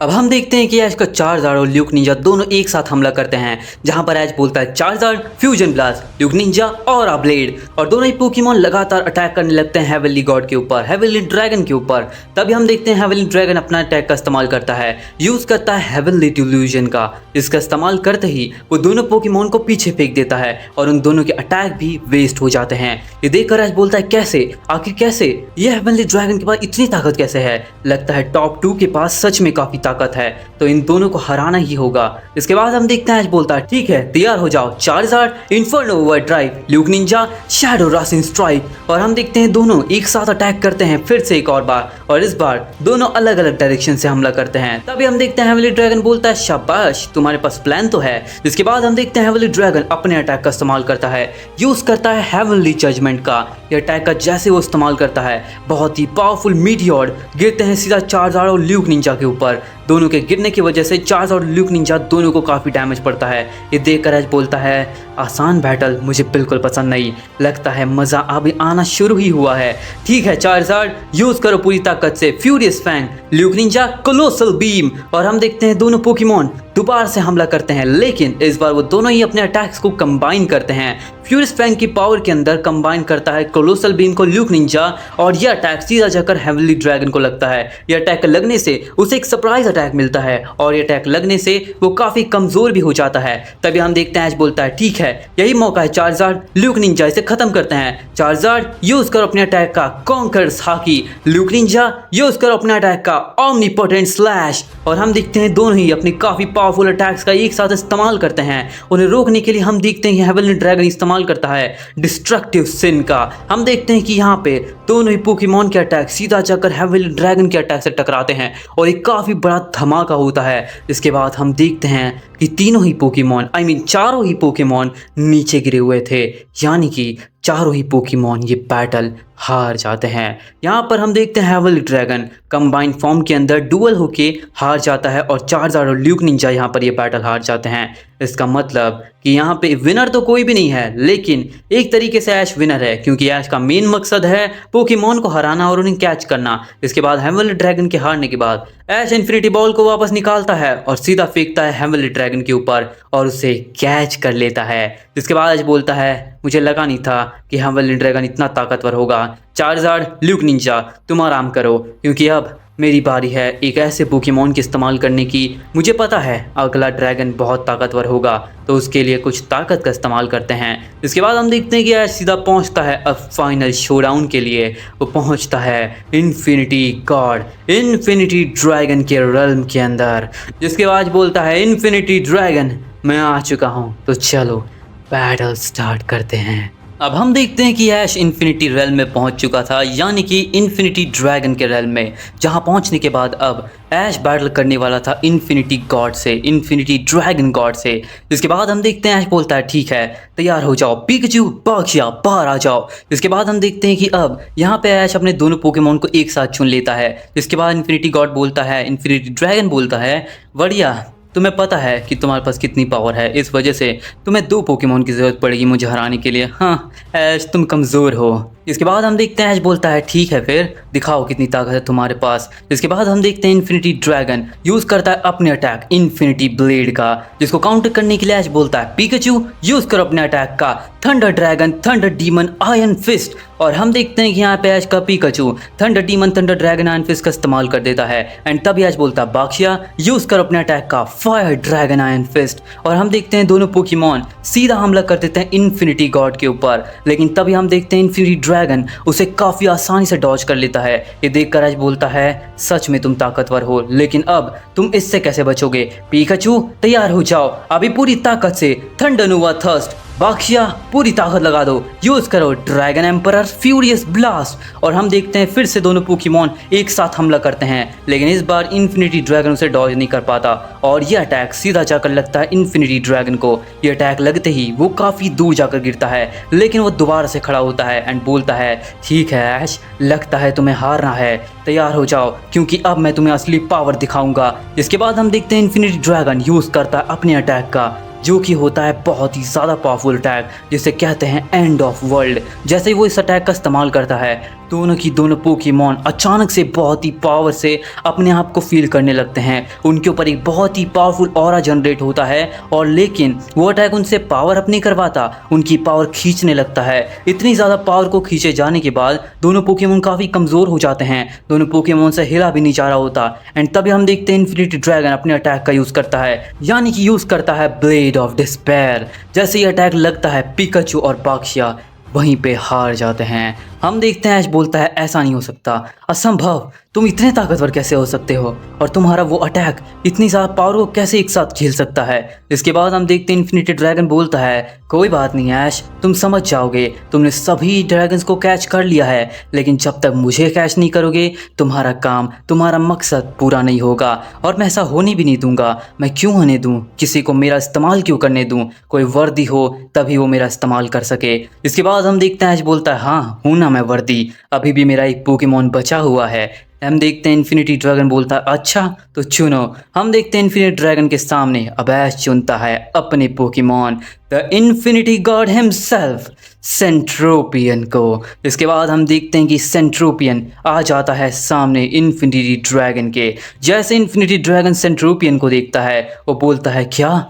अब हम देखते हैं कि ऐश का चार्जर और ल्यूक निंजा दोनों एक साथ हमला करते हैं, जहां पर ऐश बोलता है charger, fusion blast, Luke Ninja और ब्लेड, और दोनों ही पोकेमॉन लगातार अटैक करने लगते हैं हेवनली गॉड के ऊपर, हेवनली ड्रैगन के ऊपर। तभी हम देखते हैं हेवनली ड्रैगन अपना अटैक का इस्तेमाल करता है, यूज करता है हेवनली डिल्यूजन का। इसका इस्तेमाल करते ही वो दोनों पोकेमॉन को पीछे फेंक देता है और उन दोनों के अटैक भी वेस्ट हो जाते हैं। ये देखकर ऐश बोलता है कैसे, आखिर कैसे, ये हेवनली ड्रैगन के पास इतनी ताकत कैसे है, लगता है टॉप 2 के पास सच में काफी ताकत है, तो इन दोनों को हराना ही होगा। इसके बाद हम देखते हैं ऐश बोलता है ठीक है तैयार हो जाओ, charger, inferno overdrive, Luke Ninja, shadow रासिन स्ट्राइक। और हम देखते हैं दोनों एक साथ अटैक करते हैं फिर से एक और बार, और इस बार दोनों अलग अलग डायरेक्शन से हमला करते हैं। तभी हम देखते हैं हेवनली ड्रैगन बोलता है शाबाश तुम्हारे पास प्लान तो है। इसके बाद हम देखते हैं हेवनली ड्रैगन अपने अटैक का इस्तेमाल करता है, यूज करता है हेवनली जजमेंट का। ये अटैक का जैसे वो इस्तेमाल करता है बहुत ही पावरफुल मीटियोर गिरते हैं सीधा चार्जर और ल्यूक निंजा के ऊपर। दोनों के गिरने की वजह से चार्जर और ल्यूक निंजा दोनों को काफ़ी डैमेज पड़ता है। ये देखकर ऐश बोलता है आसान बैटल मुझे बिल्कुल पसंद नहीं, लगता है मज़ा अभी आना शुरू ही हुआ है। ठीक है चार्जर, यूज़ करो पूरी ताकत से furious fang, Luke ninja colossal beam. और हम देखते हैं दोनों पोकेमॉन दोबारा से हमला करते हैं, लेकिन इस बार वो दोनों ही अपने अटैक्स को कंबाइन करते हैं। फ्यूरियस फैंग की पावर के अंदर कंबाइन करता है कोलोसल बीम को ल्यूक निंजा, और यह अटैक सीधा जाकर हेवनली ड्रैगन को लगता है। यह अटैक लगने से उसे एक सरप्राइज अटैक मिलता है, और यह अटैक लगने से वो काफ़ी कमज़ोर भी हो जाता है। तभी हम देखते हैं ऐश बोलता है ठीक है यही मौका है चार्जर, ल्यूक निंजा इसे खत्म करते हैं। चार्जर यूज करो अपने अटैक का conquers hockey, Luke Ninja use करो अपने अटैक का ओमनीपोटेंट स्लैश। और हम देखते हैं दोनों ही अपनी काफ़ी पावरफुल अटैक्स का एक साथ इस्तेमाल करते हैं। उन्हें रोकने के लिए हम देखते हैं कि हेवनली ड्रैगन इस्तेमाल करता है डिस्ट्रक्टिव सिन का। हम देखते हैं कि यहाँ पे दोनों ही पोकेमॉन के अटैक सीधा जाकर हेवनली ड्रैगन के अटैक से टकराते हैं और एक काफ़ी बड़ा धमाका होता है। इसके बाद हम देखते हैं कि तीनों ही पोकेमॉन चारों ही पोकेमॉन नीचे गिरे हुए थे, यानी कि चारों ही पोकेमॉन ये बैटल हार जाते हैं। यहाँ पर हम देखते हैं हेवनली ड्रैगन कंबाइंड फॉर्म के अंदर डुअल होके हार जाता है और चार्जर और ल्यूक निंजा यहाँ पर ये बैटल हार जाते हैं। इसका मतलब कि यहाँ पे विनर तो कोई भी नहीं है, लेकिन एक तरीके से ऐश विनर है, क्योंकि ऐश का मेन मकसद है पोकेमॉन को हराना और उन्हें कैच करना। इसके बाद हेवनली ड्रैगन के हारने के बाद ऐश इन्फिनिटी बॉल को वापस निकालता है और सीधा फेंकता है हेवनली ड्रैगन के ऊपर और उसे कैच कर लेता है। जिसके बाद ऐश बोलता है मुझे लगा नहीं था कि हेवनली ड्रैगन इतना ताकतवर होगा। चार्जर, ल्यूक निंजा तुम आराम करो, क्योंकि अब मेरी बारी है एक ऐसे पोकेमॉन के इस्तेमाल करने की। मुझे पता है अगला ड्रैगन बहुत ताकतवर होगा, तो उसके लिए कुछ ताकत का इस्तेमाल करते हैं। इसके बाद हम देखते हैं कि ऐश सीधा पहुंचता है अब फाइनल शोडाउन के लिए। वो पहुंचता है इन्फिनिटी गॉड, इन्फिनिटी ड्रैगन के रेल्म के अंदर। जिसके बाद बोलता है इन्फिनिटी ड्रैगन मैं आ चुका हूँ, तो चलो बैटल स्टार्ट करते हैं। अब हम देखते हैं कि ऐश इन्फिनिटी रेल्म में पहुंच चुका था, यानी कि इन्फिनिटी ड्रैगन के रेल्म में, जहां पहुंचने के बाद अब ऐश बैटल करने वाला था इन्फिनिटी गॉड से, इन्फिनिटी ड्रैगन गॉड से। इसके बाद हम देखते हैं ऐश बोलता है ठीक है तैयार हो जाओ पिकाचू, बाक्शिया बाहर आ जाओ। इसके बाद हम देखते हैं कि अब यहाँ पे ऐश अपने दोनों पोकेमॉन को एक साथ चुन लेता है। इसके बाद इन्फिनिटी गॉड बोलता है, इन्फिनिटी ड्रैगन बोलता है बढ़िया तुम्हें पता है कि तुम्हारे पास कितनी पावर है, इस वजह से तुम्हें 2 पोकेमोन की ज़रूरत पड़ेगी मुझे हराने के लिए। हाँ ऐश, तुम कमज़ोर हो। इसके बाद हम देखते हैं ऐश बोलता है ठीक है फिर दिखाओ कितनी ताकत है तुम्हारे पास। इसके बाद हम देखते हैं इन्फिनिटी ड्रैगन यूज़ करता है अपने अटैक इन्फिनिटी ब्लेड का, जिसको काउंटर करने के लिए ऐश बोलता है पिकाचू यूज़ करो अपने अटैक का thunder dragon thunder demon iron fist. और हम देखते हैं कि यहाँ पे ऐश का Pikachu thunder demon thunder dragon iron fist का इस्तेमाल कर देता है। एंड तभी ऐश बोलता है बाक्सिया यूज़ करो अपने अटैक का फायर ड्रैगन आयरन फिस्ट। और हम देखते हैं दोनों पोकेमॉन सीधा हमला कर देते हैं इन्फिनिटी गॉड के ऊपर, लेकिन तभी हम देखते हैं इन्फिनिटी ड्रैगन उसे काफ़ी आसानी से डॉज कर लेता है। ये देखकर ऐश बोलता है सच में तुम ताकतवर हो, लेकिन अब तुम इससे कैसे बचोगे। पिकाचू तैयार हो जाओ, अभी पूरी ताकत से थंडर नोवा थर्स्ट बाक्सिया पूरी ताकत लगा दो, यूज़ करो ड्रैगन एम्परर फ्यूरियस ब्लास्ट। और हम देखते हैं फिर से दोनों पोकेमॉन एक साथ हमला करते हैं, लेकिन इस बार इन्फिनिटी ड्रैगन उसे डॉज नहीं कर पाता और ये अटैक सीधा जाकर लगता है इन्फिनिटी ड्रैगन को। ये अटैक लगते ही वो काफ़ी दूर जाकर गिरता है, लेकिन वो दोबारा से खड़ा होता है एंड बोलता है ठीक है ऐश, लगता है तुम्हें हारना है, तैयार हो जाओ क्योंकि अब मैं तुम्हें असली पावर दिखाऊंगा। इसके बाद हम देखते हैं इन्फिनिटी ड्रैगन यूज़ करता है अपने अटैक का, जो कि होता है बहुत ही ज़्यादा पावरफुल अटैक जिसे कहते हैं एंड ऑफ वर्ल्ड। जैसे ही वो इस अटैक का इस्तेमाल करता है दोनों की दोनों पोकेमॉन अचानक से बहुत ही पावर से अपने आप को फील करने लगते हैं। उनके ऊपर एक बहुत ही पावरफुल ऑरा जनरेट होता है और लेकिन वो अटैक उनसे पावर अप नहीं करवाता, उनकी पावर खींचने लगता है। इतनी ज़्यादा पावर को खींचे जाने के बाद दोनों पोकेमॉन काफ़ी कमज़ोर हो जाते हैं, दोनों पोकेमॉन से हिला भी नहीं जा रहा होता। एंड तभी हम देखते हैं इन्फिनिटी ड्रैगन अपने अटैक का यूज़ करता है, यानी कि यूज़ करता है ब्लेड ऑफ डिस्पेयर। जैसे ही अटैक लगता है पिकाचू और बाक्सिया वहीं पे हार जाते हैं। हम देखते हैं ऐश बोलता है ऐसा नहीं हो सकता, असंभव, तुम इतने ताकतवर कैसे हो सकते हो और तुम्हारा वो अटैक इतनी ज़्यादा पावर को कैसे एक साथ झेल सकता है। इसके बाद हम देखते हैं इन्फिनिटी ड्रैगन बोलता है कोई बात नहीं ऐश, तुम समझ जाओगे, तुमने सभी ड्रैगन्स को कैच कर लिया है, लेकिन जब तक मुझे कैच नहीं करोगे तुम्हारा काम, तुम्हारा मकसद पूरा नहीं होगा और मैं ऐसा होने भी नहीं दूंगा। मैं क्यों होने दूं, किसी को मेरा इस्तेमाल क्यों करने दूं, कोई वर्दी हो तभी वो मेरा इस्तेमाल कर सके। इसके बाद हम देखते हैं ऐश बोलता है हाँ हूं ना मैं वर्दी, अभी भी मेरा एक पोकेमॉन बचा हुआ है। हम देखते हैं इन्फिनिटी ड्रैगन बोलता है अच्छा तो चुनो। हम देखते हैं इन्फिनिटी ड्रैगन के सामने अब ऐश चुनता है अपने Pokemon the infinity god himself सेंट्रोपियन को। इसके बाद हम देखते हैं कि सेंट्रोपियन आ जाता है सामने इन्फिनिटी ड्रैगन के। जैसे इन्फिनिटी ड्रैगन सेंट्रोपियन को देखता है वो बोलता है क्या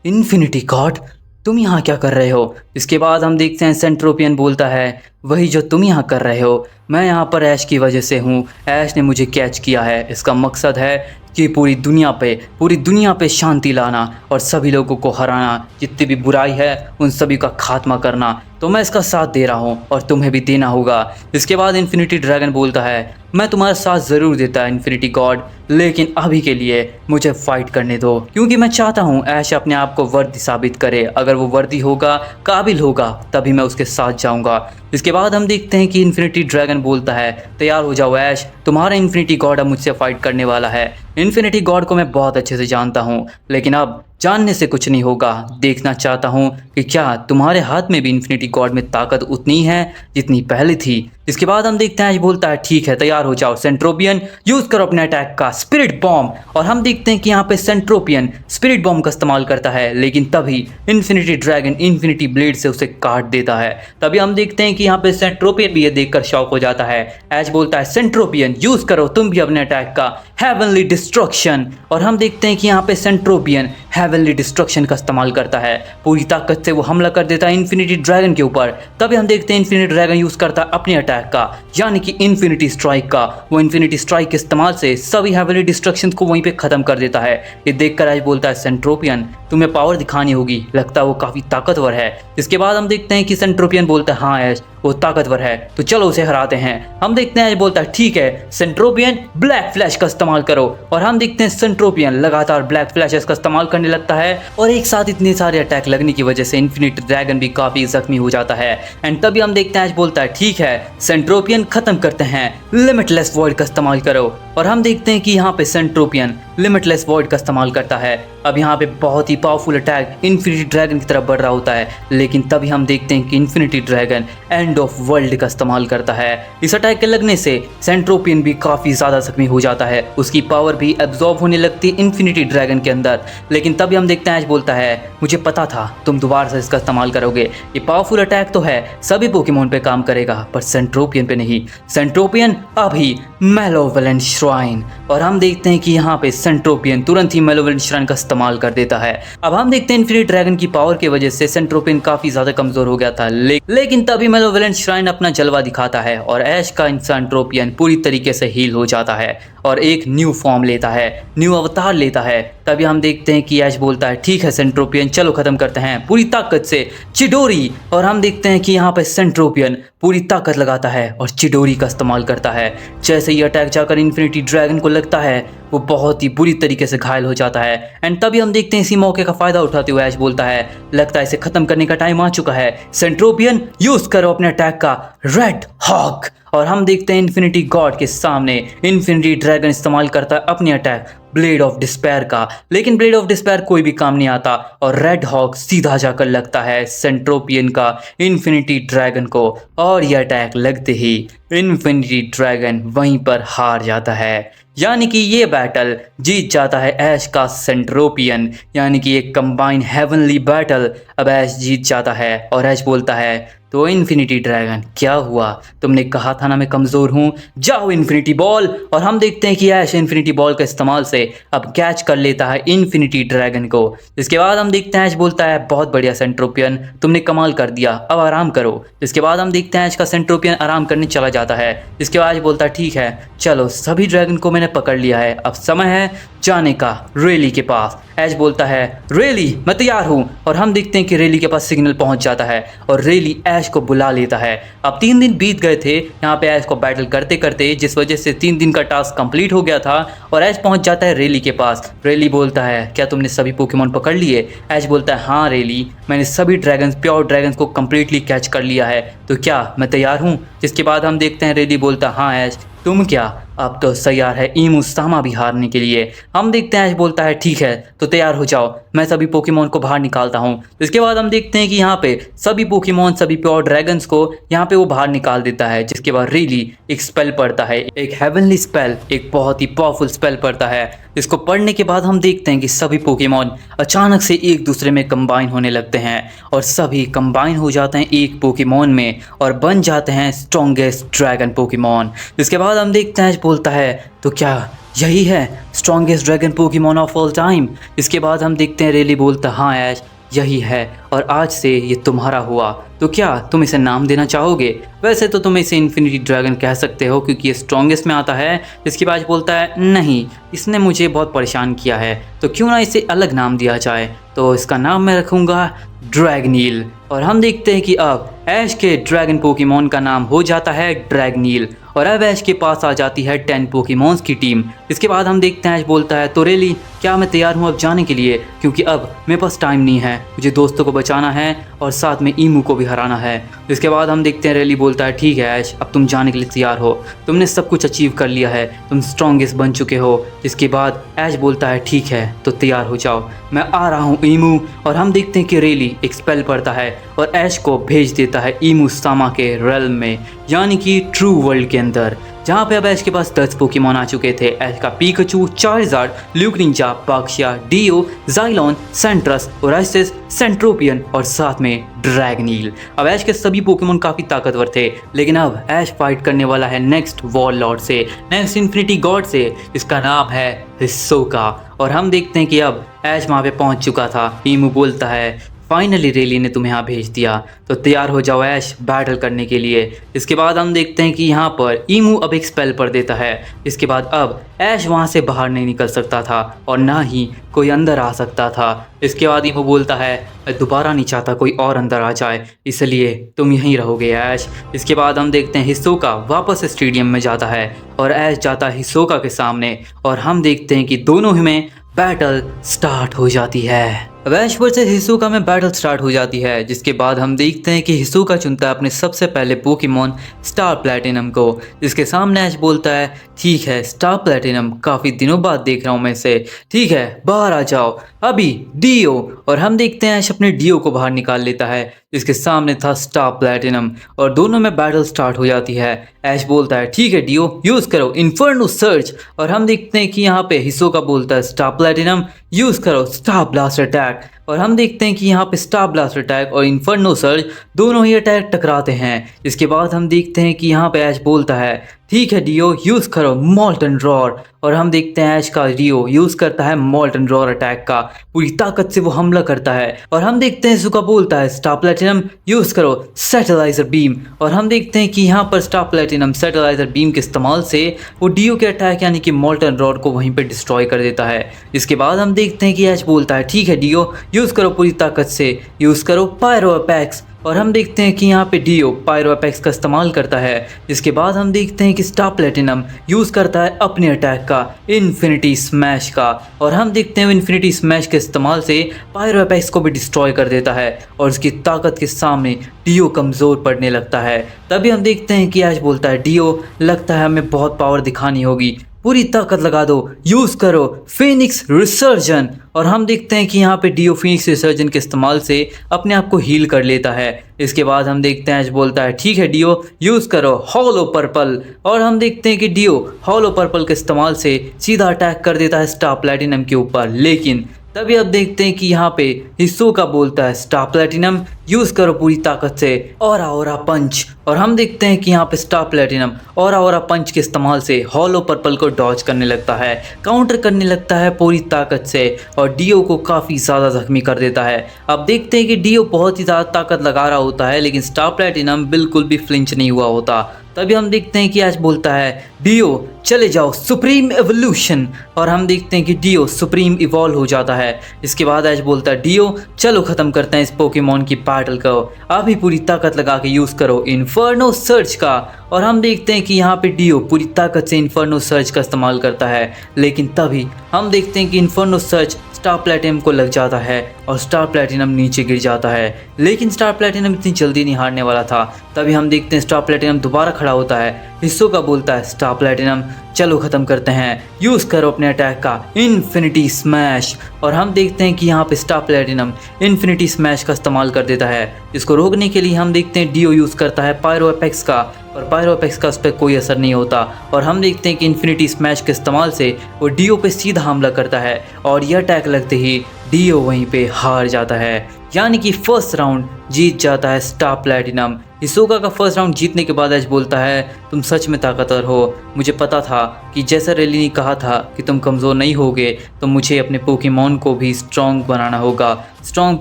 इन्फिनिटी गॉड, तुम यहाँ क्या कर रहे हो। इसके बाद हम देखते हैं सेंट्रोपियन बोलता है वही जो तुम यहाँ कर रहे हो, मैं यहाँ पर ऐश की वजह से हूँ, ऐश ने मुझे कैच किया है, इसका मकसद है कि पूरी दुनिया पे शांति लाना और सभी लोगों को हराना, जितनी भी बुराई है उन सभी का खात्मा करना, तो मैं इसका साथ दे रहा हूँ और तुम्हें भी देना होगा। इसके बाद इन्फिनिटी ड्रैगन बोलता है मैं तुम्हारा साथ ज़रूर देता है इन्फिनिटी गॉड, लेकिन अभी के लिए मुझे फाइट करने दो क्योंकि मैं चाहता हूँ ऐश अपने आप को वर्दी साबित करे, अगर वो वर्दी होगा, काबिल होगा, तभी मैं उसके साथ जाऊँगा। इसके बाद हम देखते हैं कि इन्फिनिटी ड्रैगन बोलता है तैयार हो जाओ ऐश, तुम्हारा इन्फिनिटी गॉड अब मुझसे फाइट करने वाला है। इन्फिनिटी गॉड को मैं बहुत अच्छे से जानता हूँ, लेकिन अब जानने से कुछ नहीं होगा, देखना चाहता हूँ कि क्या तुम्हारे हाथ में भी इन्फिनिटी गॉड में ताकत उतनी है जितनी पहले थी। इसके बाद हम देखते हैं ऐश बोलता है ठीक है तैयार हो जाओ सेंट्रोपियन, यूज़ करो अपने अटैक का स्पिरिट बॉम्ब। और हम देखते हैं कि यहाँ पे सेंट्रोपियन स्पिरिट बॉम्ब का इस्तेमाल करता है, लेकिन तभी इन्फिनिटी ड्रैगन इन्फिनिटी ब्लेड से उसे काट देता है। तभी हम देखते हैं कि यहाँ पे सेंट्रोपियन भी ये देखकर शॉक हो जाता है। ऐश बोलता है सेंट्रोपियन यूज़ करो तुम भी अपने अटैक का हेवनली डिस्ट्रक्शन। और हम देखते हैं कि यहाँ पे सेंट्रोपियन हेवनली डिस्ट्रक्शन का इस्तेमाल करता है, पूरी ताकत से वो हमला कर देता है इन्फिनिटी ड्रैगन के ऊपर। तभी हम देखते हैं इन्फिनिटी ड्रैगन यूज़ करता है अपने अटैक का, यानी कि इन्फिनिटी स्ट्राइक का। वो इन्फिनिटी स्ट्राइक के इस्तेमाल से सभी हेवनली डिस्ट्रक्शन को वहीं पे खत्म कर देता है। ये देखकर ऐश बोलता है सेंट्रोपियन तुम्हें पावर दिखानी होगी, लगता है वो काफ़ी ताकतवर है। इसके बाद हम देखते हैं कि सेंट्रोपियन बोलता है हाँ ऐश वो ताकतवर है, तो चलो उसे हराते हैं। हम देखते हैं ऐश बोलता है ठीक है सेंट्रोपियन ब्लैक फ्लैश का इस्तेमाल करो। और हम देखते हैं सेंट्रोपियन लगातार ब्लैक फ्लैशेस का इस्तेमाल करने लगता है और एक साथ इतने सारे अटैक लगने की वजह से इन्फिनिटी ड्रैगन भी काफ़ी जख्मी हो जाता है। एंड तभी हम देखते हैं ऐश बोलता है ठीक है सेंट्रोपियन खत्म करते हैं, लिमिटलेस वॉइड का इस्तेमाल करो। और हम देखते हैं कि यहाँ पे सेंट्रोपियन लिमिटलेस वॉइड का इस्तेमाल करता है। अब यहाँ पे बहुत ही पावरफुल अटैक इन्फिनिटी ड्रैगन की तरफ बढ़ रहा होता है, लेकिन तभी हम देखते हैं कि infinity dragon and end of world का इस्तेमाल करता है। इस अटैक के लगने से सेंट्रोपियन भी काफी ज्यादा जख्मी हो जाता है, उसकी पावर भी एब्जॉर्ब होने लगती इन्फिनिटी ड्रैगन के अंदर। लेकिन तभी हम देखते हैं ऐश बोलता है मुझे पता था तुम दोबारा से इसका इस्तेमाल करोगे, ये पावरफुल अटैक तो है, सभी पोकेमोन पे काम करेगा पर सेंट्रोपियन पे नहीं। सेंट्रोपियन अभी मैलोवेलेंट श्राइन, और हम देखते हैं कि यहाँ पे सेंट्रोपियन तुरंत ही मैलोवेलेंट श्राइन का इस्तेमाल कर देता है। अब हम देखते हैं इन्फिनिटी ड्रैगन की पावर की वजह से सेंट्रोपियन काफी ज्यादा कमजोर हो गया था, लेकिन तभी मैलोवेलेंट श्राइन अपना जलवा दिखाता है और ऐश का सेंट्रोपियन पूरी तरीके से हील हो जाता है और एक न्यू फॉर्म लेता है, न्यू अवतार लेता है। तभी हम देखते हैं कि ऐश बोलता है ठीक है सेंट्रोपियन, चलो खत्म करते हैं पूरी ताकत से चिडोरी। और हम देखते हैं कि यहाँ पे सेंट्रोपियन पूरी ताकत लगाता है और चिडोरी का इस्तेमाल करता है। जैसे ये अटैक जाकर इन्फिनिटी ड्रैगन को लगता है वो बहुत ही बुरी तरीके से घायल हो जाता है। एंड तभी हम देखते हैं इसी मौके का फायदा उठाते हुए ऐश बोलता है लगता है इसे खत्म करने का टाइम आ चुका है, सेंट्रोपियन यूज करो अपने अटैक का रेड हॉक। और हम देखते हैं इन्फिनिटी गॉड के सामने इन्फिनिटी ड्रैगन इस्तेमाल करता है अपनी अटैक ब्लेड ऑफ डिस्पेयर का, लेकिन ब्लेड ऑफ डिस्पेयर कोई भी काम नहीं आता और रेड हॉक सीधा जाकर लगता है सेंट्रोपियन का इन्फिनिटी ड्रैगन को, और यह अटैक लगते ही इन्फिनिटी ड्रैगन वहीं पर हार जाता है। यानी कि ये बैटल जीत जाता है ऐश का सेंट्रोपियन, यानी कि एक कंबाइन हेवनली बैटल अब ऐश जीत जाता है। और ऐश बोलता है तो इन्फिनिटी ड्रैगन क्या हुआ, तुमने कहा था ना मैं कमज़ोर हूँ, जाओ इन्फिनिटी बॉल। और हम देखते हैं कि ऐश इन्फिनिटी बॉल का इस्तेमाल से अब कैच कर लेता है इन्फिनिटी ड्रैगन को। इसके बाद हम देखते हैं ऐश बोलता है बहुत बढ़िया सेंट्रोपियन, तुमने कमाल कर दिया, अब आराम करो। इसके बाद हम देखते हैं ऐश का सेंट्रोपियन आराम करने चला जाता है। इसके बाद ऐश बोलता है ठीक है चलो सभी ड्रैगन को मैंने पकड़ लिया है, अब समय है जाने का रेली के पास। ऐश बोलता है रेली मैं तैयार हूँ, और हम देखते हैं कि रेली के पास सिग्नल पहुंच जाता है और रेली ऐश को बुला लेता है। अब 3 दिन बीत गए थे यहाँ पे ऐश को बैटल करते करते, जिस वजह से 3 दिन का टास्क कंप्लीट हो गया था और ऐश पहुंच जाता है रेली के पास। रेली बोलता है क्या तुमने सभी पोकेमोन पकड़ लिए? ऐश बोलता है हाँ रेली, मैंने सभी ड्रैगन्स प्योर ड्रैगन्स को कम्प्लीटली कैच कर लिया है, तो क्या मैं तैयार हूँ? जिसके बाद हम देखते हैं रेली बोलता हाँ ऐश तुम क्या अब तो तैयार है ईमू सामा भी हारने के लिए? हम देखते हैं ऐश बोलता है ठीक है तो तैयार हो जाओ, मैं सभी पोकेमोन को बाहर निकालता हूँ। इसके बाद हम देखते हैं कि यहाँ पे सभी पोकेमोन सभी प्योर ड्रैगन्स को यहाँ पे वो बाहर निकाल देता है। जिसके बाद रेली एक स्पेल पढ़ता है, एक हेवनली स्पेल, एक बहुत ही पावरफुल स्पेल पढ़ता है। इसको पढ़ने के बाद हम देखते हैं कि सभी पोकेमोन अचानक से एक दूसरे में कंबाइन होने लगते हैं और सभी कंबाइन हो जाते हैं एक पोकेमोन में और बन जाते हैं स्ट्रॉन्गेस्ट ड्रैगन पोकेमोन। इसके बाद हम देखते हैं बोलता है तो क्या यही है strongest dragon Pokemon of all time? इसके बाद हम देखते हैं रेली बोलता हाँ ऐश यही है और आज से ये तुम्हारा हुआ, तो क्या तुम इसे नाम देना चाहोगे? वैसे तो तुम इसे इन्फिनिटी ड्रैगन कह सकते हो क्योंकि ये स्ट्रॉन्गेस्ट में आता है। इसके बाद बोलता है नहीं इसने मुझे बहुत परेशान किया है, तो क्यों ना इसे अलग नाम दिया जाए, तो इसका नाम मैं रखूँगा ड्रैगनील। और हम देखते हैं कि अब ऐश के ड्रैगन पोकेमोन का नाम हो जाता है ड्रैगनील और अब ऐश के पास आ जाती है 10 पोकेमोन्स की टीम। इसके बाद हम देखते हैं ऐश बोलता है तो रेली क्या मैं तैयार हूँ अब जाने के लिए, क्योंकि अब मेरे पास टाइम नहीं है, मुझे दोस्तों को बचाना है और साथ में ईमू को भी हराना है। इसके बाद हम देखते हैं रेली बोलता है ठीक है ऐश अब तुम जाने के लिए तैयार हो, तुमने सब कुछ अचीव कर लिया है, तुम स्ट्रॉन्गेस्ट बन चुके हो। इसके बाद ऐश बोलता है ठीक है तो तैयार हो जाओ, मैं आ रहा हूँ ईमू। और हम देखते हैं कि रेली एक स्पेल पढ़ता है और ऐश को भेज देता है ईमू सामा के रेल्म में, यानी कि ट्रू वर्ल्ड के अंदर, जहाँ पे अब ऐश के पास 10 पोकेमोन आ चुके थे। ऐश का पीकाचू, चार्जार्ड, ल्यूकनिंजा, पाक्शिया, डियो, जाइलोन, सेंट्रस, ओराइसिस, सेंट्रोपियन और साथ में ड्रैगनील। अब ऐश के सभी पोकेमोन काफ़ी ताकतवर थे, लेकिन अब ऐश फाइट करने वाला है नेक्स्ट वॉर लॉर्ड से, नेक्स्ट इन्फिनिटी गॉड से, इसका नाम है हिसोका। और हम देखते हैं कि अब ऐश वहाँ पे पहुँच चुका था। ईमू बोलता है फाइनली रेली ने तुम्हें यहाँ भेज दिया, तो तैयार हो जाओ ऐश बैटल करने के लिए। इसके बाद हम देखते हैं कि यहाँ पर ईमू अब एक स्पेल पढ़ देता है। इसके बाद अब ऐश वहाँ से बाहर नहीं निकल सकता था और ना ही कोई अंदर आ सकता था। इसके बाद ईमू बोलता है मैं दोबारा नहीं चाहता कोई और अंदर आ जाए, इसलिए तुम यहीं रहोगे ऐश। इसके बाद हम देखते हैं हिसोका वापस स्टेडियम में जाता है और ऐश जाता है हिसोका के सामने और हम देखते हैं कि दोनों में बैटल स्टार्ट हो जाती है। अब ऐश वर्सेस हिसुका में बैटल स्टार्ट हो जाती है, जिसके बाद हम देखते हैं कि हिसुका चुनता है अपने सबसे पहले पोकेमॉन स्टार प्लैटिनम को, जिसके सामने ऐश बोलता है ठीक है स्टार प्लैटिनम, काफ़ी दिनों बाद देख रहा हूँ मैं इसे, ठीक है बाहर आ जाओ अभी डियो। और हम देखते हैं ऐश अपने डियो को बाहर निकाल लेता है, जिसके सामने था स्टार प्लैटिनम, और दोनों में बैटल स्टार्ट हो जाती है। ऐश बोलता है ठीक है डियो यूज़ करो इन्फर्नो सर्च, और हम देखते हैं कि यहाँ पे हिसुका बोलता है स्टार प्लैटिनम यूज़ करो स्टार ब्लास्ट अटैक, और हम देखते हैं कि यहाँ पे स्टार ब्लास्ट अटैक और इन्फर्नो सर्च दोनों ही अटैक टकराते हैं। इसके बाद हम देखते हैं कि यहाँ पे ऐश बोलता है ठीक है डियो यूज़ करो मॉल्टन रॉर, और हम देखते हैं ऐश का डियो यूज़ करता है मॉल्टन रॉर अटैक का, पूरी ताकत से वो हमला करता है। और हम देखते हैं हिसुका बोलता है स्टार प्लैटिनम यूज़ करो सैटेलाइजर बीम, और हम देखते हैं कि यहाँ पर स्टार प्लैटिनम सैटेलाइजर बीम के इस्तेमाल से वो डियो के अटैक यानी कि मॉल्टन रॉर को वहीं पर डिस्ट्रॉय कर देता है। इसके बाद हम देखते हैं कि ऐश बोलता है ठीक है डियो यूज़ करो पूरी ताकत से यूज़ करो पायरो अपेक्स, और हम देखते हैं कि यहाँ पे डियो पायरो अपेक्स का इस्तेमाल करता है। जिसके बाद हम देखते हैं कि स्टार प्लैटिनम यूज़ करता है अपने अटैक का इन्फिनिटी स्मैश का, और हम देखते हैं इन्फिनिटी स्मैश के इस्तेमाल से पायरो अपेक्स को भी डिस्ट्रॉय कर देता है, और उसकी ताकत के सामने डियो कमज़ोर पड़ने लगता है। तभी हम देखते हैं कि ऐश बोलता है डियो लगता है हमें बहुत पावर दिखानी होगी, पूरी ताकत लगा दो यूज़ करो फिनिक्स रिसर्जन, और हम देखते हैं कि यहाँ पे डियो फिनिक्स रिसर्जन के इस्तेमाल से अपने आप को हील कर लेता है। इसके बाद हम देखते हैं ऐश बोलता है ठीक है डियो यूज़ करो हॉलो पर्पल, और हम देखते हैं कि डियो हॉलो पर्पल के इस्तेमाल से सीधा अटैक कर देता है स्टार प्लैटिनम के ऊपर। लेकिन तभी अब देखते हैं कि यहाँ पे हिसुका बोलता है स्टार प्लैटिनम यूज़ करो पूरी ताकत से ओरा पंच, और हम देखते हैं कि यहाँ पे स्टार प्लैटिनम ओरा पंच के इस्तेमाल से हॉलो पर्पल को डॉज करने लगता है, काउंटर करने लगता है पूरी ताकत से, और डियो को काफ़ी ज़्यादा जख्मी कर देता है। अब देखते हैं कि डियो बहुत ही ज़्यादा ताकत लगा रहा होता है, लेकिन स्टार प्लैटिनम बिल्कुल भी फ्लिंच नहीं हुआ होता। तभी हम देखते हैं कि ऐश बोलता है डियो चले जाओ सुप्रीम एवोल्यूशन, और हम देखते हैं कि डियो सुप्रीम इवॉल्व हो जाता है। इसके बाद ऐश बोलता है डियो चलो ख़त्म करते हैं इस पोकेमॉन की बैटल को, अभी पूरी ताकत लगा के यूज़ करो इन्फर्नो सर्च का, और हम देखते हैं कि यहाँ पे डियो पूरी ताकत से इन्फर्नो सर्च का इस्तेमाल करता है। लेकिन तभी हम देखते हैं कि इन्फर्नो सर्च स्टार प्लैटिनम को लग जाता है, और स्टार प्लैटिनम नीचे गिर जाता है। लेकिन स्टार प्लैटिनम इतनी जल्दी नहीं हारने वाला था। तभी हम देखते हैं स्टार प्लैटिनम दोबारा खड़ा होता है, हिसुका बोलता है स्टार प्लैटिनम चलो ख़त्म करते हैं यूज़ करो अपने अटैक का इन्फिनिटी स्मैश, और हम देखते हैं कि यहाँ पे स्टार प्लैटिनम इन्फिनिटी स्मैश का इस्तेमाल कर देता है। इसको रोकने के लिए हम देखते हैं डियो यूज़ करता है पायरो अपेक्स का, और पायरो अपेक्स का उस पर कोई असर नहीं होता, और हम देखते हैं कि इन्फिनिटी स्मैश के इस्तेमाल से वो डियो पे सीधा हमला करता है, और यह अटैक लगते ही डियो वहीं पे हार जाता है, यानी कि फर्स्ट राउंड जीत जाता है स्टार प्लैटिनम। हिसुका का फर्स्ट राउंड जीतने के बाद ऐश बोलता है तुम सच में ताकतवर हो, मुझे पता था कि जैसा रेली ने कहा था कि तुम कमज़ोर नहीं होगे, तो मुझे अपने पोकेमॉन को भी स्ट्रॉन्ग बनाना होगा, स्ट्रॉन्ग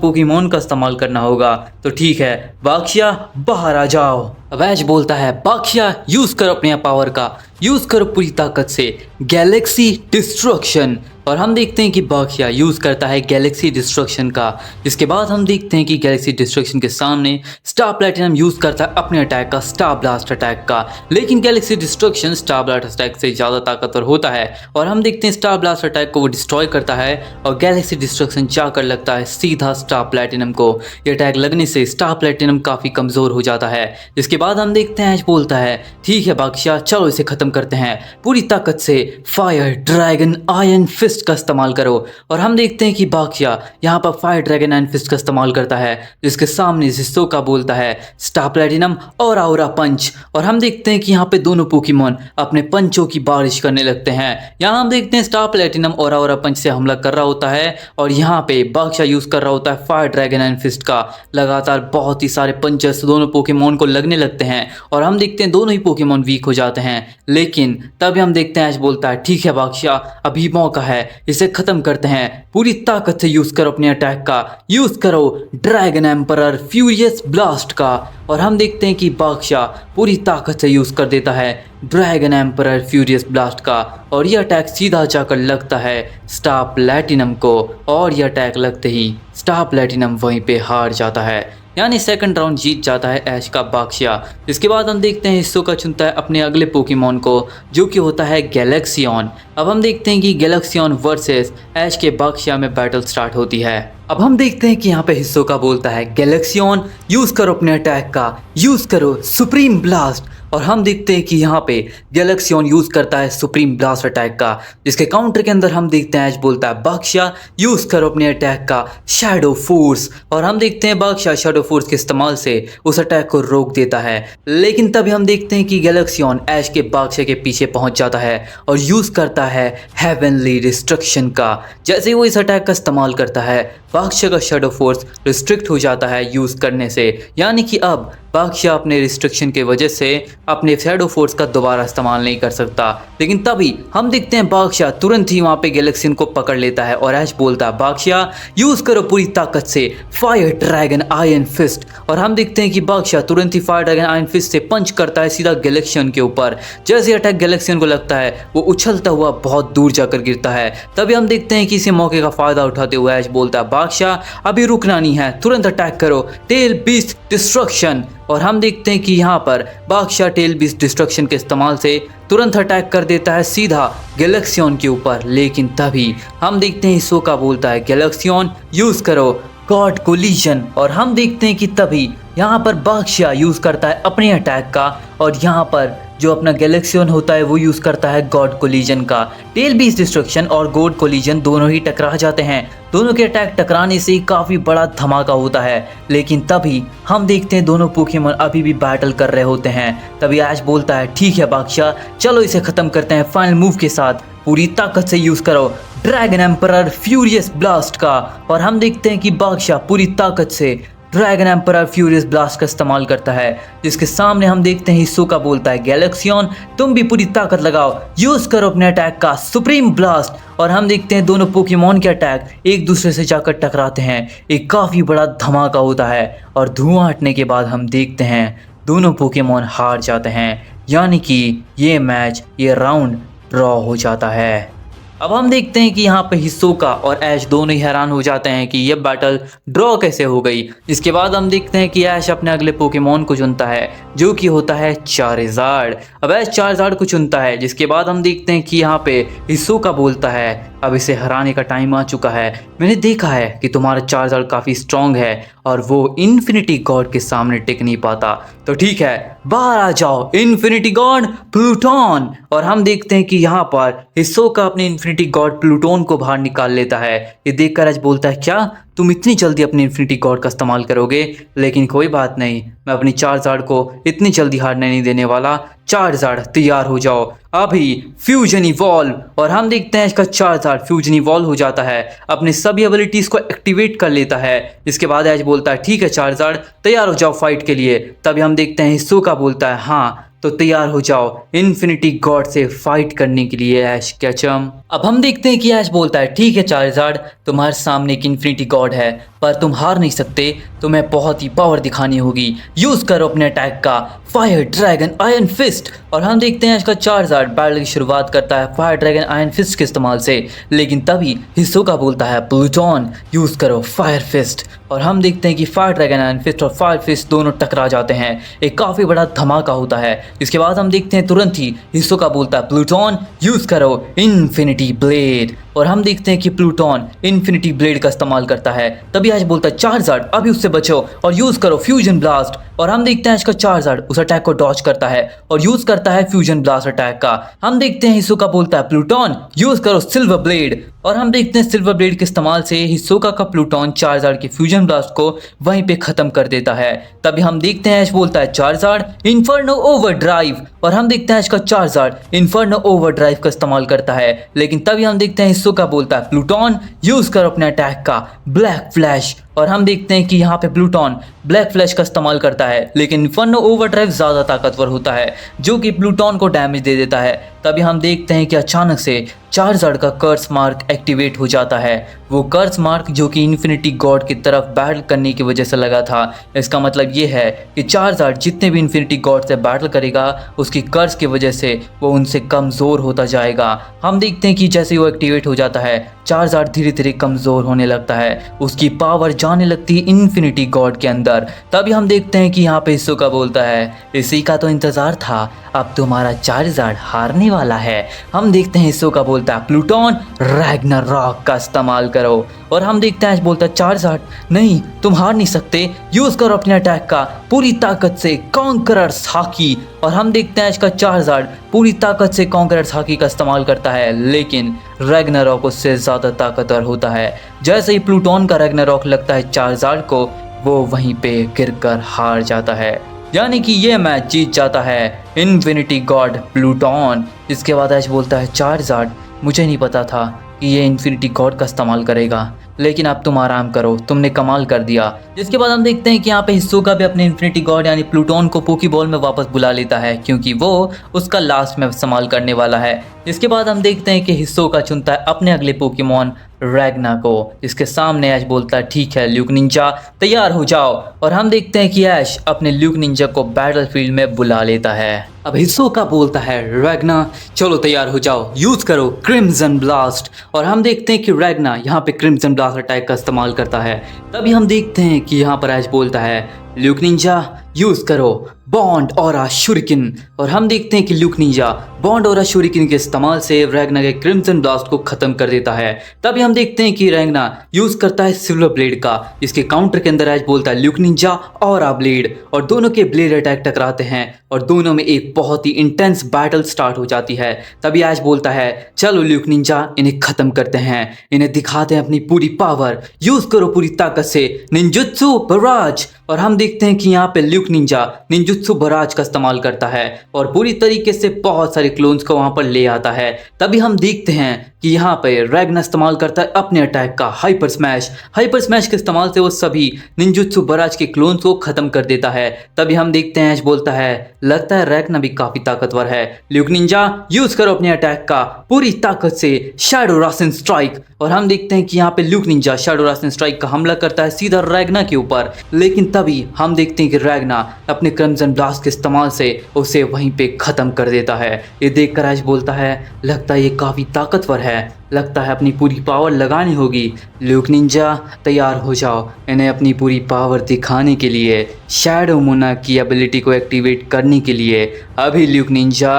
पोकेमॉन का इस्तेमाल करना होगा। तो ठीक है बाक्शिया बाहर आ जाओ। अब ऐश बोलता है बाक्शिया यूज़ करो अपने पावर का, यूज़ करो पूरी ताकत से गैलेक्सी डिस्ट्रक्शन, और हम देखते हैं कि बाक्शिया यूज़ करता है गैलेक्सी डिस्ट्रक्शन का। इसके बाद हम देखते हैं कि गैलेक्सी डिस्ट्रक्शन के सामने स्टार प्लैटिनम यूज़ करता है अपने अटैक का स्टार ब्लास्ट अटैक का, लेकिन Galaxy destruction star blast attack से ज़्यादा ताकतवर होता है, और हम देखते हैं स्टार ब्लास्ट अटैक को वो डिस्ट्रॉय करता है, और गैलेक्सी डिस्ट्रक्शन जाकर लगता है सीधा स्टार प्लैटिनम को। ये अटैक लगने से स्टार प्लैटिनम काफ़ी कमज़ोर हो जाता है। इसके बाद हम देखते हैं ऐश बोलता है ठीक है बाक्शिया चलो इसे ख़त्म करते हैं, पूरी ताकत से फायर ड्रैगन आयरन फिस्ट का इस्तेमाल करो, और हम देखते हैं कि बाक्शिया यहाँ पर फायर ड्रैगन एंड फिस्ट का इस्तेमाल करता है, जिसके सामने हिसुका बोलता है स्टार प्लैटिनम और ओरा पंच, और हम देखते हैं कि यहाँ पे दोनों पोकेमॉन अपने पंचों की बारिश करने लगते हैं। यहाँ हम देखते हैं स्टार प्लैटिनम और ओरा पंच से हमला कर रहा होता है, और यहाँ पे बाक्शिया यूज़ कर रहा होता है फायर ड्रैगन एंड फिस्ट का। लगातार बहुत ही सारे पंचेस दोनों पोकेमॉन को लगने लगते हैं, और हम देखते हैं दोनों ही पोकेमॉन वीक हो जाते हैं। लेकिन तभी हम देखते हैं ऐश बोलता है ठीक है बाक्शिया अभी मौका है, इसे ख़त्म करते हैं, पूरी ताकत से यूज़ करो अपने अटैक का, यूज़ करो ड्रैगन एम्परर फ्यूरियस ब्लास्ट का, और हम देखते हैं कि बाक्शिया पूरी ताकत से यूज़ कर देता है ड्रैगन एम्परर फ्यूरियस ब्लास्ट का, और यह अटैक सीधा जाकर लगता है स्टार प्लैटिनम को, और यह अटैक लगते ही स्टार प्लैटिनम वहीं पे हार जाता है। यानी सेकंड राउंड जीत जाता है ऐश का बाक्सिया। इसके बाद हम देखते हैं हिस्सोका चुनता है अपने अगले पोकेमॉन को, जो कि होता है गैलेक्सियन। अब हम देखते हैं कि गैलेक्सियन वर्सेस ऐश के बाक्सिया में बैटल स्टार्ट होती है। अब हम देखते हैं कि यहाँ पे हिस्सोका बोलता है गैलेक्सियन यूज करो अपने अटैक का, यूज करो सुप्रीम ब्लास्ट। और हम देखते हैं कि यहाँ पे गैलेक्सियन यूज करता है सुप्रीम ब्लास्ट अटैक का, जिसके काउंटर के अंदर हम देखते हैं ऐश बोलता है बाक्सिया यूज करो अपने अटैक का शैडो फोर्स। और हम देखते हैं बाक्सिया शैडो फोर्स के इस्तेमाल से उस अटैक को रोक देता है। लेकिन तभी हम देखते हैं कि गैलेक्सियन ऐश के बाक्सिया के पीछे पहुंच जाता है और यूज करता है हेवनली डिस्ट्रक्शन का। जैसे ही वो इस अटैक का इस्तेमाल करता है, बाक्सिया का शैडो फोर्स रिस्ट्रिक्ट हो जाता है यूज करने से, यानी कि अब बाक्सिया अपने रिस्ट्रिक्शन की वजह से अपने शैडो फोर्स का दोबारा इस्तेमाल नहीं कर सकता। लेकिन तभी हम देखते हैं बाक्सिया तुरंत ही वहां पे गैलेक्सियन को पकड़ लेता है और ऐश बोलता है बाक्सिया यूज करो पूरी ताकत से फायर ड्रैगन आयरन फिस्ट। और हम देखते हैं कि बाक्सिया तुरंत ही फायर ड्रैगन आयरन फिस्ट से पंच करता है सीधा गैलेक्सियन के ऊपर। जैसे अटैक गैलेक्सियन को लगता है, वो उछलता हुआ बहुत दूर जाकर गिरता है। तभी हम देखते हैं कि इसी मौके का फायदा उठाते हुए ऐश बोलता है बाक्सिया अभी रुकना नहीं है, तुरंत अटैक करो टेल बीस्ट डिस्ट्रक्शन। और हम देखते हैं कि यहाँ पर बाक्सिया टेल बीस्ट डिस्ट्रक्शन के इस्तेमाल से तुरंत अटैक कर देता है सीधा गैलेक्सियन के ऊपर। लेकिन तभी हम देखते हैं हिस्सोका बोलता है गैलेक्सियन यूज करो गॉड कोलिजन। और हम देखते हैं कि तभी यहाँ पर बाक्सिया यूज करता है अपने अटैक का, और यहाँ पर जो अपना गैलेक्सियन होता है वो यूज करता है गॉड कोलिजन का। टेल बीस्ट डिस्ट्रक्शन और गॉड कोलिजन दोनों ही टकरा जाते हैं। दोनों के अटैक टकराने से काफी बड़ा धमाका होता है। लेकिन तभी हम देखते हैं दोनों पोकेमॉन अभी भी बैटल कर रहे होते हैं। तभी ऐश बोलता है ठीक है बाक्सिया, चलो इसे खत्म करते हैं फाइनल मूव के साथ, पूरी ताकत से यूज करो ड्रैगन एम्परर फ्यूरियस ब्लास्ट का। और हम देखते हैं कि बाक्सिया पूरी ताकत से ड्रैगन एम्परर फ्यूरियस ब्लास्ट का इस्तेमाल करता है, जिसके सामने हम देखते हैं हिस्सोका बोलता है गैलेक्सियन तुम भी पूरी ताकत लगाओ, यूज करो अपने अटैक का सुप्रीम ब्लास्ट। और हम देखते हैं दोनों पोकेमॉन के अटैक एक दूसरे से जाकर टकराते हैं। एक काफी बड़ा धमाका होता है और धुआं हटने के बाद हम देखते हैं दोनों पोकेमॉन हार जाते हैं, यानी कि ये मैच, ये राउंड ड्रॉ हो जाता है। अब हम देखते हैं कि यहाँ पे हिस्सोका और ऐश दोनों ही हैरान हो जाते हैं कि ये बैटल ड्रॉ कैसे हो गई। इसके बाद हम देखते हैं कि ऐश अपने अगले पोकेमॉन को चुनता है, जो कि होता है चारिज़ार्ड। अब ऐश चारिज़ार्ड को चुनता है, जिसके बाद हम देखते हैं कि यहाँ पे हिस्सोका बोलता है अब इसे हराने का टाइम आ चुका है। मैंने देखा है कि तुम्हारा चार्जर काफ़ी स्ट्रॉन्ग है और वो इन्फिनिटी गॉड के सामने टिक नहीं पाता, तो ठीक है बाहर आ जाओ इन्फिनिटी गॉड प्लूटोन। और हम देखते हैं कि यहाँ पर हिस्सोका अपने इन्फिनिटी गॉड प्लूटोन को बाहर निकाल लेता है। ये देखकर ऐश बोलता है क्या तुम इतनी जल्दी अपने इन्फिनिटी गॉड का इस्तेमाल करोगे? लेकिन कोई बात नहीं, मैं अपनी चार्जर को इतनी जल्दी हारने नहीं देने वाला। चार्जर तैयार हो जाओ, अभी फ्यूजन इवॉल्व। और हम देखते हैं इसका चार्जर फ्यूजन इवॉल्व हो जाता है, अपने सभी एबिलिटीज को एक्टिवेट कर लेता है। इसके बाद ऐश बोलता है ठीक है चार्जर तैयार हो जाओ फाइट के लिए। तभी हम देखते हैं हिस्सोका बोलता है हाँ तो तैयार हो जाओ इन्फिनिटी गॉड से फाइट करने के लिए ऐश कैचम। अब हम देखते हैं कि ऐश बोलता है ठीक है चार्जर तुम्हारे सामने एक इन्फिनिटी गॉड है, पर तुम हार नहीं सकते, तुम्हें बहुत ही पावर दिखानी होगी, यूज करो अपने अटैक का फायर ड्रैगन आयरन फिस्ट। और हम देखते हैं इसका चार्जर बैटल की शुरुआत करता है फायर ड्रैगन आयरन फिस्ट के इस्तेमाल से। लेकिन तभी हिस्सोका बोलता है प्लूटोन यूज करो फायर फिस्ट। और हम देखते हैं कि फायर ड्रैगन आयरन फिस्ट और फायर फिस्ट दोनों टकरा जाते हैं, एक काफी बड़ा धमाका होता है। इसके बाद हम देखते हैं तुरंत ही हिस्सोका बोलता है प्लूटोन यूज करो इन्फिनिटी ब्लेड। और हम देखते हैं कि प्लूटोन इन्फिनिटी ब्लेड का इस्तेमाल करता है। तभी ऐश बोलता है चार्जर अभी उससे बचो और यूज करो फ्यूजन ब्लास्ट। और हम देखते हैं इसका चार्जर उस अटैक को डॉज करता है और यूज करता है फ्यूजन ब्लास्ट अटैक का। हम देखते हैं हिस्सोका बोलता है प्लूटोन यूज करो सिल्वर ब्लेड। और हम देखते हैं सिल्वर ब्लेड के इस्तेमाल से हिस्सोका का प्लूटोन चार्जर के फ्यूजन ब्लास्ट को वहीं पे खत्म कर देता है। तभी हम देखते हैं ऐश बोलता है चार्जर इन्फर्नो ओवरड्राइव। और हम देखते हैं इसका चार्जर इन्फर्नो ओवरड्राइव का इस्तेमाल करता है। लेकिन तभी हम देखते हैं हिस्सोका बोलता है प्लूटोन यूज करो अपने अटैक का ब्लैक फ्लैश। और हम देखते हैं कि यहाँ पे प्लूटोन ब्लैक फ्लैश का इस्तेमाल करता है, लेकिन इन्फर्नो ओवरड्राइव ज़्यादा ताकतवर होता है जो कि प्लूटोन को डैमेज दे देता है। तभी हम देखते हैं कि अचानक से चार्जर का कर्स मार्क एक्टिवेट हो जाता है। वो कर्स मार्क जो कि इन्फिनिटी गॉड की तरफ बैटल करने की वजह से लगा था। इसका मतलब ये है कि चार्जर जितने भी इन्फिनिटी गॉड से बैटल करेगा उसकी कर्स की वजह से वो उनसे कमज़ोर होता जाएगा। हम देखते हैं कि जैसे वो एक्टिवेट हो जाता है चार्जर धीरे धीरे कमज़ोर होने लगता है, उसकी पावर जाने लगती है इन्फिनिटी गॉड के अंदर। तभी हम देखते हैं कि यहाँ पे हिसोका बोलता है, इसी का तो इंतज़ार था, अब तुम्हारा चार्जर हारने वाला है। हम देखते हैं हिसोका बोलता है, प्लूटोन रैग्नारॉक का इस्तेमाल करो। और हम देखते हैं ऐश बोलता है, चार्जर नहीं, तुम हार नहीं सकते, यूज़ करो अपने अटैक का पूरी ताकत से कॉन्करर्स हाकी। और हम देखते हैं ऐश का चार्जर पूरी ताकत से कॉन्करर्स हाकी का इस्तेमाल करता है, लेकिन रैग्नारॉक उससे ज़्यादा ताकतवर होता है। जैसे ही प्लूटोन का रैग्नारॉक लगता है चार्जर को, वो वहीं पे गिरकर हार जाता है, यानी कि ये मैच जीत जाता है इन्फिनिटी गॉड प्लूटोन। इसके बाद ऐश बोलता है, चार्जर मुझे नहीं पता था कि ये इन्फिनिटी गॉड का इस्तेमाल करेगा, लेकिन अब तुम आराम करो, तुमने कमाल कर दिया। जिसके बाद हम देखते हैं कि यहाँ पे हिसोका भी अपने इन्फिनिटी गॉड यानी प्लूटोन को पोकीबॉल में वापस बुला लेता है, क्योंकि वो उसका लास्ट में इस्तेमाल करने वाला है। इसके बाद हम देखते हैं कि हिसोका चुनता है अपने अगले पोकेमॉन रैग्ना को। इसके सामने ऐश बोलता है, ठीक है ल्यूक निंजा, तैयार हो जाओ। और हम देखते हैं कि ऐश अपने ल्यूक निंजा को बैटलफील्ड में बुला लेता है। अब हिसोका बोलता है, रैग्ना चलो तैयार हो जाओ, यूज करो क्रिम्सन ब्लास्ट। और हम देखते हैं कि रैग्ना यहाँ पे क्रिम्सन ब्लास्ट अटैक का इस्तेमाल करता है। तभी हम देखते हैं कि यहाँ पर ऐश बोलता है, ल्यूक निंजा यूज करो बॉन्ड और शूरिकन। और हम देखते हैं कि ल्यूक निंजा बॉन्ड और शूरिकन के इस्तेमाल से रैग्ना के क्रिम्सन ब्लास्ट को खत्म कर देता है। तभी हम देखते हैं कि रैग्ना यूज करता है सिल्वर ब्लेड का। इसके काउंटर के अंदर ऐश बोलता है, ल्यूक निंजा और ब्लेड। और दोनों के ब्लेड अटैक टकराते हैं और दोनों में एक बहुत ही इंटेंस बैटल स्टार्ट हो जाती है। तभी ऐश बोलता है, चलो ल्यूक निंजा इन्हें खत्म करते हैं, इन्हें दिखाते हैं अपनी पूरी पावर, यूज करो पूरी ताकत से निंजुत्सु बराज। और हम देखते हैं कि यहाँ पे ल्यूक निंजा निंजुत्सु बराज का इस्तेमाल करता है और पूरी तरीके से बहुत सारे क्लोन्स को वहां पर ले आता है। तभी हम देखते हैं कि यहाँ पे रैग्ना इस्तेमाल करता है अपने अटैक का हाइपर स्मैश। हाइपर स्मैश के इस्तेमाल से वो सभी निंजुत्सु बराज के क्लोन्स को खत्म कर देता है। तभी हम देखते हैं ऐश बोलता है, लगता है रैग्ना भी काफी ताकतवर है, ल्यूक निंजा यूज करो अपने अटैक का पूरी ताकत से शैडो रासन स्ट्राइक। और हम देखते हैं कि यहाँ पे ल्यूक निंजा शैडो रासन स्ट्राइक का हमला करता है सीधा रैग्ना के ऊपर, लेकिन तभी हम देखते हैं कि रैग्ना अपने क्रिम्सन ब्लास्ट के इस्तेमाल से उसे वहीं पे खत्म कर देता है। ये देखकर ऐश बोलता है, लगता है ये काफी ताकतवर है, लगता है अपनी पूरी पावर लगानी होगी। ल्यूक निंजा तैयार हो जाओ, इन्हें अपनी पूरी पावर दिखाने के लिए, शैडो मोनार्क की एबिलिटी को एक्टिवेट करने के लिए अभी ल्यूक निंजा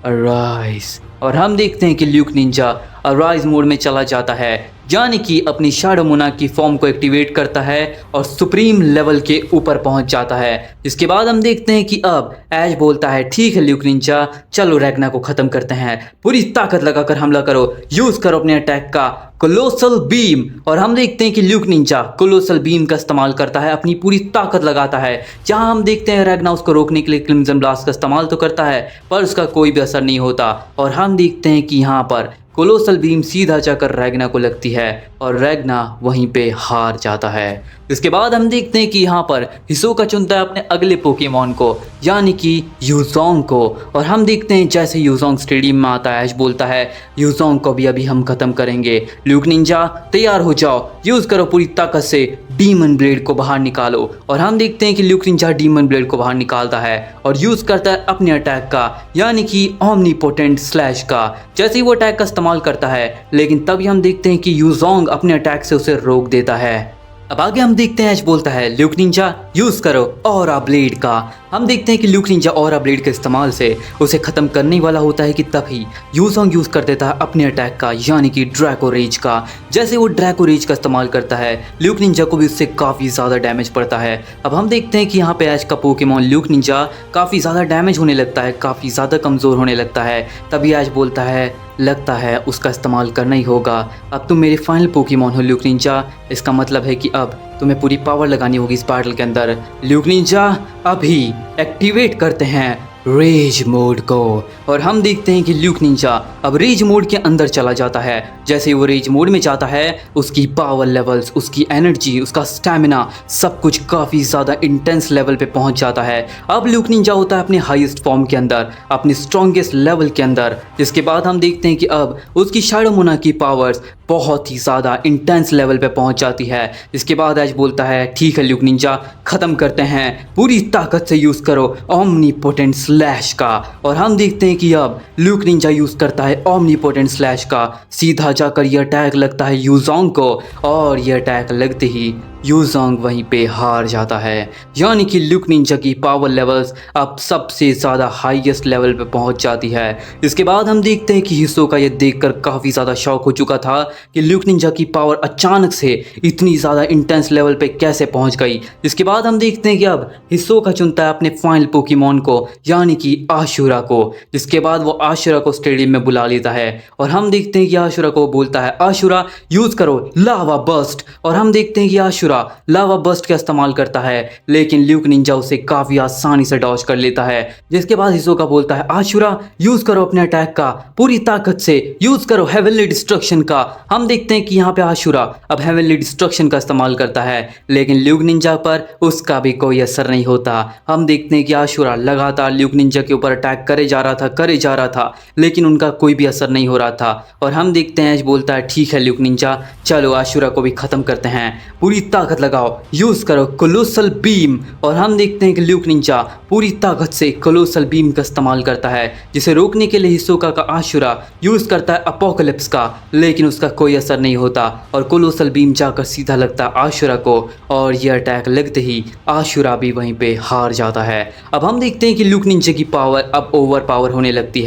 अराइज। और हम देखते हैं कि ल्यूक निंजा अराइज मोड में चला जाता है, यानी कि अपनी शैडो मोनार्क की फॉर्म को एक्टिवेट करता है और सुप्रीम लेवल के ऊपर पहुंच जाता है। इसके बाद हम देखते हैं कि अब ऐश बोलता है, ठीक है ल्यूक निंजा, चलो रैग्ना को खत्म करते हैं, पूरी ताकत लगाकर हमला करो, यूज करो अपने अटैक का कोलोसल बीम। और हम देखते हैं कि ल्यूक निंजा कोलोसल बीम का इस्तेमाल करता है, अपनी पूरी ताकत लगाता है। जहां हम देखते हैं रैग्ना उसको रोकने के लिए क्रिम्सन ब्लास्ट का इस्तेमाल तो करता है, पर उसका कोई भी असर नहीं होता। और हम देखते हैं कि यहाँ पर कोलोसल बीम सीधा जाकर रैग्ना को लगती है और रैग्ना वहीं पे हार जाता है। इसके बाद हम देखते हैं कि यहाँ पर हिसोका चुनता है अपने अगले पोकेमॉन को, यानी कि यूजोंग को। और हम देखते हैं जैसे यूजोंग स्टेडियम में आता है, ऐश बोलता है, यूजोंग को भी अभी हम खत्म करेंगे, ल्यूक निंजा तैयार हो जाओ, यूज करो पूरी ताकत से डीमन ब्लेड को बाहर निकालो। और हम देखते हैं कि ल्यूक निंजा डीमन ब्लेड को बाहर निकालता है और यूज करता है अपने अटैक का, यानी कि ओमनीपोटेंट स्लैश का। जैसे ही वो अटैक का इस्तेमाल करता है, लेकिन तभी हम देखते हैं कि यूजोंग अपने अटैक से उसे रोक देता है। अब आगे हम देखते हैं ऐश बोलता है, ल्यूक निंजा यूज करो ऑरा ब्लेड का। हम देखते हैं कि ल्यूक निंजा ऑरा ब्लेड के इस्तेमाल से उसे खत्म करने वाला होता है कि तभी यूजोंग यूज कर देता है अपने अटैक का, यानी कि ड्रैको रेज का। जैसे वो ड्रैको रेज का इस्तेमाल करता है, ल्यूक निंजा को भी उससे काफ़ी ज़्यादा डैमेज पड़ता है। अब हम देखते हैं कि यहाँ पे ऐश का पोकेमॉन ल्यूक निंजा काफ़ी ज़्यादा डैमेज होने लगता है, काफ़ी ज़्यादा कमज़ोर होने लगता है। तभी ऐश बोलता है, लगता है उसका इस्तेमाल करना ही होगा, अब तुम मेरे फाइनल पोकेमॉन हो ल्यूक निंजा, इसका मतलब है कि अब तुम्हें पूरी पावर लगानी होगी इस बैटल के अंदर। ल्यूक निंजा अभी एक्टिवेट करते हैं रेज मोड को। और हम देखते हैं कि ल्यूक निंजा अब रेज मोड के अंदर चला जाता है। जैसे ही वो रेज मोड में जाता है, उसकी पावर लेवल्स, उसकी एनर्जी, उसका स्टैमिना सब कुछ काफ़ी ज़्यादा इंटेंस लेवल पे पहुंच जाता है। अब ल्यूक निंजा होता है अपने हाईएस्ट फॉर्म के अंदर, अपनी स्ट्रॉन्गेस्ट लेवल के अंदर। जिसके बाद हम देखते हैं कि अब उसकी शैडो मोनार्क की पावर्स बहुत ही ज़्यादा इंटेंस लेवल पे पहुंच जाती है। इसके बाद ऐश बोलता है, ठीक है ल्यूक निंजा ख़त्म करते हैं, पूरी ताकत से यूज़ करो ओमनीपोटेंट स्लैश का। और हम देखते हैं कि अब ल्यूक निंजा यूज़ करता है ओमनीपोटेंट स्लैश का। सीधा जाकर यह अटैक लगता है यूजोंग को और यह अटैक लगते ही यूजोंग वहीं पे हार जाता है। यानी कि ल्यूक निंजा की पावर लेवल्स अब सबसे ज़्यादा हाईएस्ट लेवल पे पहुंच जाती है। इसके बाद हम देखते हैं कि हिसोका ये देखकर काफ़ी ज़्यादा शॉक हो चुका था कि ल्यूक निंजा की पावर अचानक से इतनी ज़्यादा इंटेंस लेवल पे कैसे पहुंच गई। इसके बाद हम देखते हैं कि अब हिसोका चुनता है अपने फाइनल पोकेमॉन को, यानी कि आशुरा को। जिसके बाद वो आशुरा को स्टेडियम में बुला लेता है और हम देखते हैं कि आशुरा को बोलता है, आशुरा यूज़ करो लावा बस्ट। और हम देखते हैं कि आशुरा लावा बस्ट का इस्तेमाल करता है, लेकिन ल्यूक निंजा उसे काफ़ी आसानी से डॉज कर लेता है। जिसके बाद हिसोका बोलता है, आशुरा यूज़ करो अपने अटैक का पूरी ताकत से, यूज़ करो हेवनली डिस्ट्रक्शन का। हम देखते हैं कि यहाँ पे आशुरा अब हेवनली डिस्ट्रक्शन का इस्तेमाल करता है, लेकिन ल्यूक निंजा पर उसका भी कोई असर नहीं होता। हम देखते हैं कि आशुरा लगातार ल्यूक निंजा के ऊपर अटैक करे जा रहा था, लेकिन उनका कोई भी असर नहीं हो रहा था। और हम देखते हैं एज बोलता है, ठीक है ल्यूक निंजा, चलो आशुरा को भी ख़त्म करते हैं, पूरी ताकत लगाओ, यूज़ करो कोलोसल बीम। और हम देखते हैं कि ल्यूक निंजा पूरी ताकत से कोलोसल बीम का इस्तेमाल करता है, जिसे रोकने के लिए हिसोका का आशुरा यूज़ करता है अपोकलिप्स का, लेकिन उसका कोई असर नहीं होता और कोलोसल बीम जाकर सीधा लगता है आशुरा को। और यह अटैक लगते ही आशुरा भी वहीं पे हार जाता है। अब हम देखते हैं कि ल्यूक निंजा की पावर अब ओवर पावर होने लगती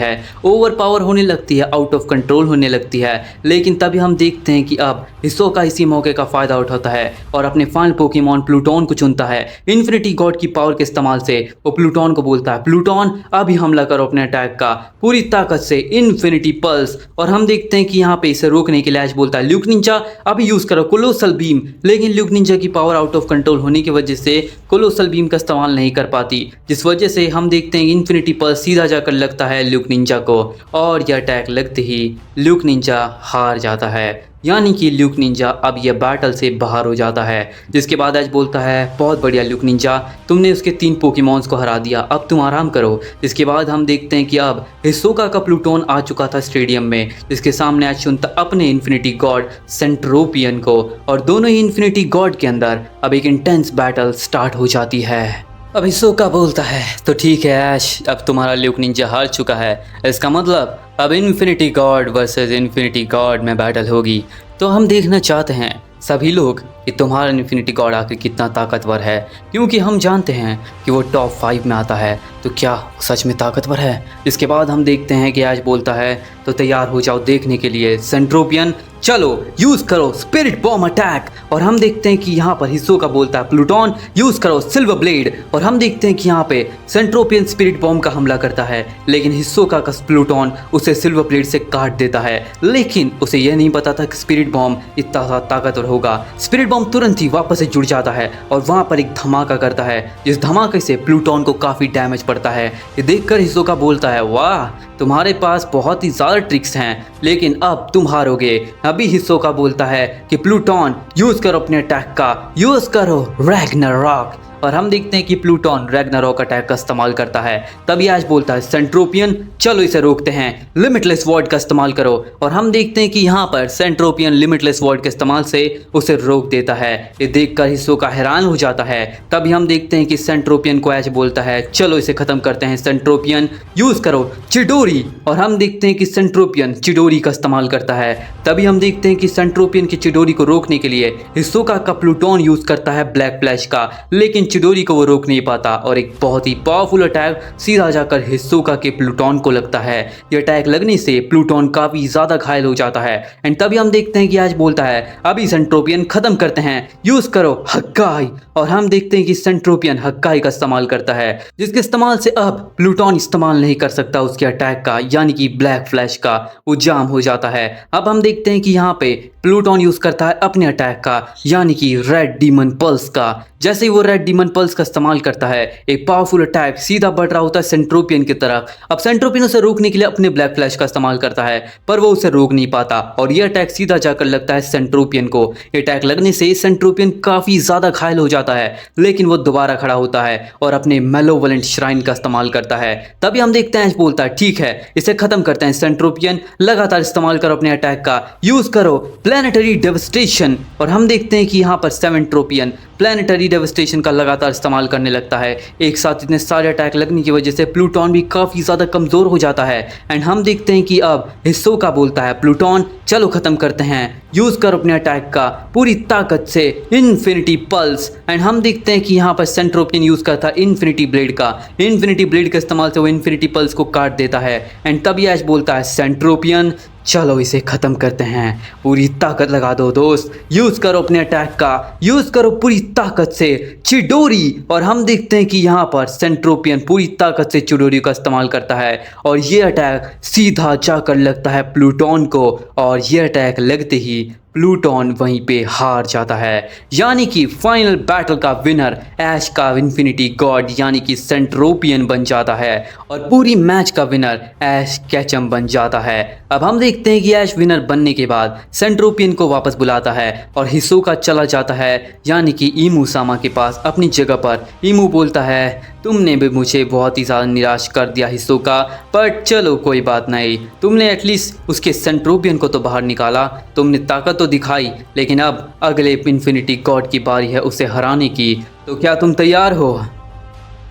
है, आउट ऑफ कंट्रोल होने लगती है। लेकिन तभी हम देखते हैं कि अब हिसोका इसी मौके का फ़ायदा उठाता है और अपने फाइनल पोकेमॉन प्लूटोन को चुनता है। इन्फिनिटी गॉड की पावर के इस्तेमाल से वो प्लूटोन को बोलता है, प्लूटोन अभी हमला करो अपने अटैक का पूरी ताकत से, इन्फिनिटी पल्स। और हम देखते हैं कि यहाँ पे इसे रोकने के लिए एज बोलता है, ल्यूक निंजा अभी यूज़ करो कोलोसल बीम। लेकिन ल्यूक निंजा की पावर आउट ऑफ कंट्रोल होने की वजह से कोलोसल बीम का इस्तेमाल नहीं कर पाती, जिस वजह से हम देखते हैं इन्फिनिटी पल्स सीधा जाकर लगता है ल्यूक निंजा को और यह अटैक लगते ही ल्यूक निंजा हार जाता है। यानी कि ल्यूक निंजा अब यह बैटल से बाहर हो जाता है। जिसके बाद एज बोलता है, बहुत बढ़िया ल्यूक निंजा, तुमने उसके 3 पोकेमॉन्स को हरा दिया, अब तुम आराम करो। इसके बाद हम देखते हैं कि अब हिसोका का प्लूटोन आ चुका था स्टेडियम में, जिसके सामने आज चुनता अपने इन्फिनिटी गॉड सेंट्रोपियन को और दोनों ही इन्फिनिटी गॉड के अंदर अब एक इंटेंस बैटल स्टार्ट हो जाती है। अब हिसोका बोलता है, तो ठीक है ऐश, अब तुम्हारा ल्यूक निंजा हार चुका है, इसका मतलब अब infinity God versus infinity god में बैटल होगी। तो हम देखना चाहते हैं सभी लोग कि तुम्हारा इन्फिनिटी गॉड आखिर कितना ताकतवर है, क्योंकि हम जानते हैं कि वो टॉप 5 में आता है, तो क्या सच में ताकतवर है। इसके बाद हम देखते हैं कि आज बोलता है, तो तैयार हो जाओ देखने के लिए सेंट्रोपियन, चलो यूज़ करो स्पिरिट बॉम्ब अटैक। और हम देखते हैं कि यहाँ पर हिसोका बोलता है, प्लूटोन यूज़ करो सिल्वर ब्लेड। और हम देखते हैं कि यहाँ पे सेंट्रोपियन स्पिरिट बॉम्ब का हमला करता है, लेकिन हिसोका का प्लूटोन उसे सिल्वर ब्लेड से काट देता है। लेकिन उसे यह नहीं पता था कि स्पिरिट बॉम्ब इतना ताकतवर होगा। स्पिरिट बॉम्ब तुरंत ही वापस से जुड़ जाता है और वहाँ पर एक धमाका करता है, जिस धमाके से प्लूटोन को काफ़ी डैमेज पड़ता है। ये देखकर हिसोका बोलता है, वाह तुम्हारे पास बहुत ही ज़्यादा ट्रिक्स हैं, लेकिन अब तुम हारोगे। अभी हिसोका बोलता है कि प्लूटोन यूज़ करो अपने अटैक का, यूज़ करो रैग्नारॉक। और हम देखते हैं कि प्लूटोन रैग्नारॉक अटैक का इस्तेमाल करता है। तभी आज बोलता है, सेंट्रोपियन चलो इसे रोकते हैं, लिमिटलेस वर्ड का इस्तेमाल करो। और हम देखते हैं कि यहाँ पर सेंट्रोपियन लिमिटलेस वर्ड के इस्तेमाल से उसे रोक देता है। ये देखकर हिसोका हैरान हो जाता है। तभी हम देखते हैं कि सेंट्रोपियन को आज बोलता है, चलो इसे खत्म करते हैं, सेंट्रोपियन यूज़ करो चिडोरी। और हम देखते हैं कि सेंट्रोपियन चिडोरी का इस्तेमाल करता है। तभी हम देखते हैं कि सेंट्रोपियन की चिडोरी को रोकने के लिए हिसोका का प्लूटोन यूज़ करता है ब्लैक फ्लैश का, लेकिन चिडोरी को वो रोक नहीं पाता और एक बहुत ही पावरफुल अटैक सीधा जाकर हिसोका के प्लूटोन को लगता है। ये अटैक लगने से प्लूटोन काफी ज्यादा घायल हो जाता है। एंड तभी हम देखते हैं कि आज बोलता है, अभी सेंट्रोपियन खत्म करते हैं, यूज करो हक्काई। और हम देखते हैं कि सेंट्रोपियन हक्काई का इस्तेमाल करता है, जिसके इस्तेमाल से अब प्लूटोन इस्तेमाल नहीं कर सकता उसके अटैक का, यानी कि ब्लैक फ्लैश का, वो जाम हो जाता है। अब हम देखते हैं कि यहाँ पे प्लूटोन यूज करता है अपने अटैक का, यानी कि रेड डीमन पल्स का। जैसे ही वो रेड डीमन पल्स का इस्तेमाल करता है, एक पावरफुल अटैक सीधा बढ़ रहा होता है सेंट्रोपियन की तरफ। अब सेंट्रोपियन उसे रोकने के लिए अपने ब्लैक फ्लैश का इस्तेमाल करता है, पर वो उसे रोक नहीं पाता और ये अटैक सीधा जाकर लगता है सेंट्रोपियन को। ये अटैक लगने से सेंट्रोपियन काफी ज्यादा घायल हो जाता है, लेकिन वो दोबारा खड़ा होता है और अपने मेलोवलेंट श्राइन का इस्तेमाल करता है। तभी हम देखते हैं बोलता है, ठीक है इसे खत्म करते हैं, सेंट्रोपियन लगातार इस्तेमाल करो अपने अटैक का, यूज करो प्लैनेटरी डेवस्टेशन, और हम देखते हैं कि यहाँ पर सेवेंट्रोपियन प्लैनेटरी डेवस्टेशन का लगातार इस्तेमाल करने लगता है। एक साथ इतने सारे अटैक लगने की वजह से प्लूटॉन भी काफ़ी ज़्यादा कमज़ोर हो जाता है। एंड हम देखते हैं कि अब हिस्सोका बोलता है, प्लूटॉन चलो ख़त्म करते हैं, यूज़ कर अपने अटैक का पूरी ताकत से इन्फिनिटी पल्स। एंड हम देखते हैं कि यहाँ पर सेंट्रोपियन यूज़ करता है इन्फिनिटी ब्लेड का। इन्फिनिटी ब्लेड के इस्तेमाल से वो इन्फिनिटी पल्स को काट देता है। एंड तभी ऐश बोलता है, सेंट्रोपियन चलो इसे ख़त्म करते हैं, पूरी ताकत लगा दो दोस्त, यूज़ करो अपने अटैक का, यूज़ करो पूरी ताकत से चिडोरी। और हम देखते हैं कि यहाँ पर सेंट्रोपियन पूरी ताकत से चिडोरी का इस्तेमाल करता है और ये अटैक सीधा जाकर लगता है प्लूटॉन को, और ये अटैक लगते ही प्लूटॉन वहीं पे हार जाता है। यानी कि फाइनल बैटल का विनर ऐश का इन्फिनिटी गॉड यानी कि सेंट्रोपियन बन जाता है और पूरी मैच का विनर ऐश कैचम बन जाता है। अब हम देखते हैं कि ऐश विनर बनने के बाद सेंट्रोपियन को वापस बुलाता है और हिसोका चला जाता है यानी कि ईमू सामा के पास अपनी जगह पर। ईमू बोलता है, तुमने भी मुझे बहुत ही ज़्यादा निराश कर दिया हिसोका, बट चलो कोई बात नहीं, तुमने एटलीस्ट उसके सेंट्रोपियन को तो बाहर निकाला, तुमने ताकत तो दिखाई, लेकिन अब अगले इन्फिनिटी गॉड की बारी है उसे हराने की। तो क्या तुम तैयार हो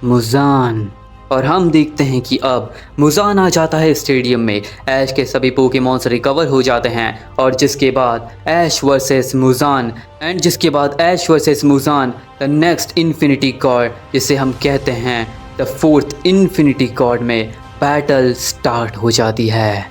मुजान? और हम देखते हैं कि अब मुजान आ जाता है स्टेडियम में। ऐश के सभी पोकेमॉन्स रिकवर हो जाते हैं और जिसके बाद Ash versus Muzan the next infinity god, जिसे हम कहते हैं द फोर्थ इन्फिनिटी गॉड में बैटल स्टार्ट हो जाती है।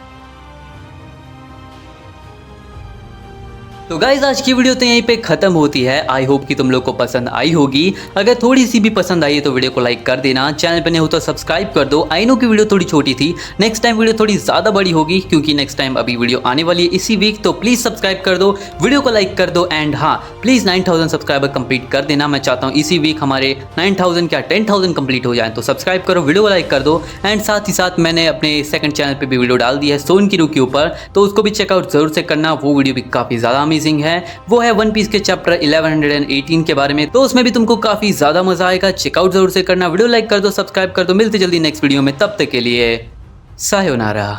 तो गाइज आज की वीडियो तो यहीं पे खत्म होती है। आई होप कि तुम लोग को पसंद आई होगी। अगर थोड़ी सी भी पसंद आई है तो वीडियो को लाइक कर देना, चैनल पे नहीं हो तो सब्सक्राइब कर दो। आई नो की वीडियो थोड़ी छोटी थी, नेक्स्ट टाइम वीडियो थोड़ी ज़्यादा बड़ी होगी क्योंकि नेक्स्ट टाइम अभी वीडियो आने वाली है इसी वीक। तो प्लीज़ सब्सक्राइब कर दो, वीडियो को लाइक कर दो एंड हाँ प्लीज़ 9000 सब्सक्राइबर कंप्लीट कर देना। मैं चाहता हूँ इसी वीक हमारे 9000 क्या 10,000 कंप्लीट हो जाए। तो सब्सक्राइब करो, वीडियो को लाइक कर दो एंड साथ ही साथ मैंने अपने सेकंड चैनल पे भी वीडियो डाल दी है सोनकिरू के ऊपर, तो उसको भी चेकआउट जरूर से करना। वो वीडियो भी काफ़ी ज़्यादा अमेजिंग है, वो है वन पीस के चैप्टर 1118 के बारे में, तो उसमें भी तुमको काफी ज्यादा मजा आएगा। चेकआउट जरूर से करना, वीडियो लाइक कर दो, सब्सक्राइब कर दो। मिलते जल्दी नेक्स्ट वीडियो में, तब तक के लिए सायोनारा।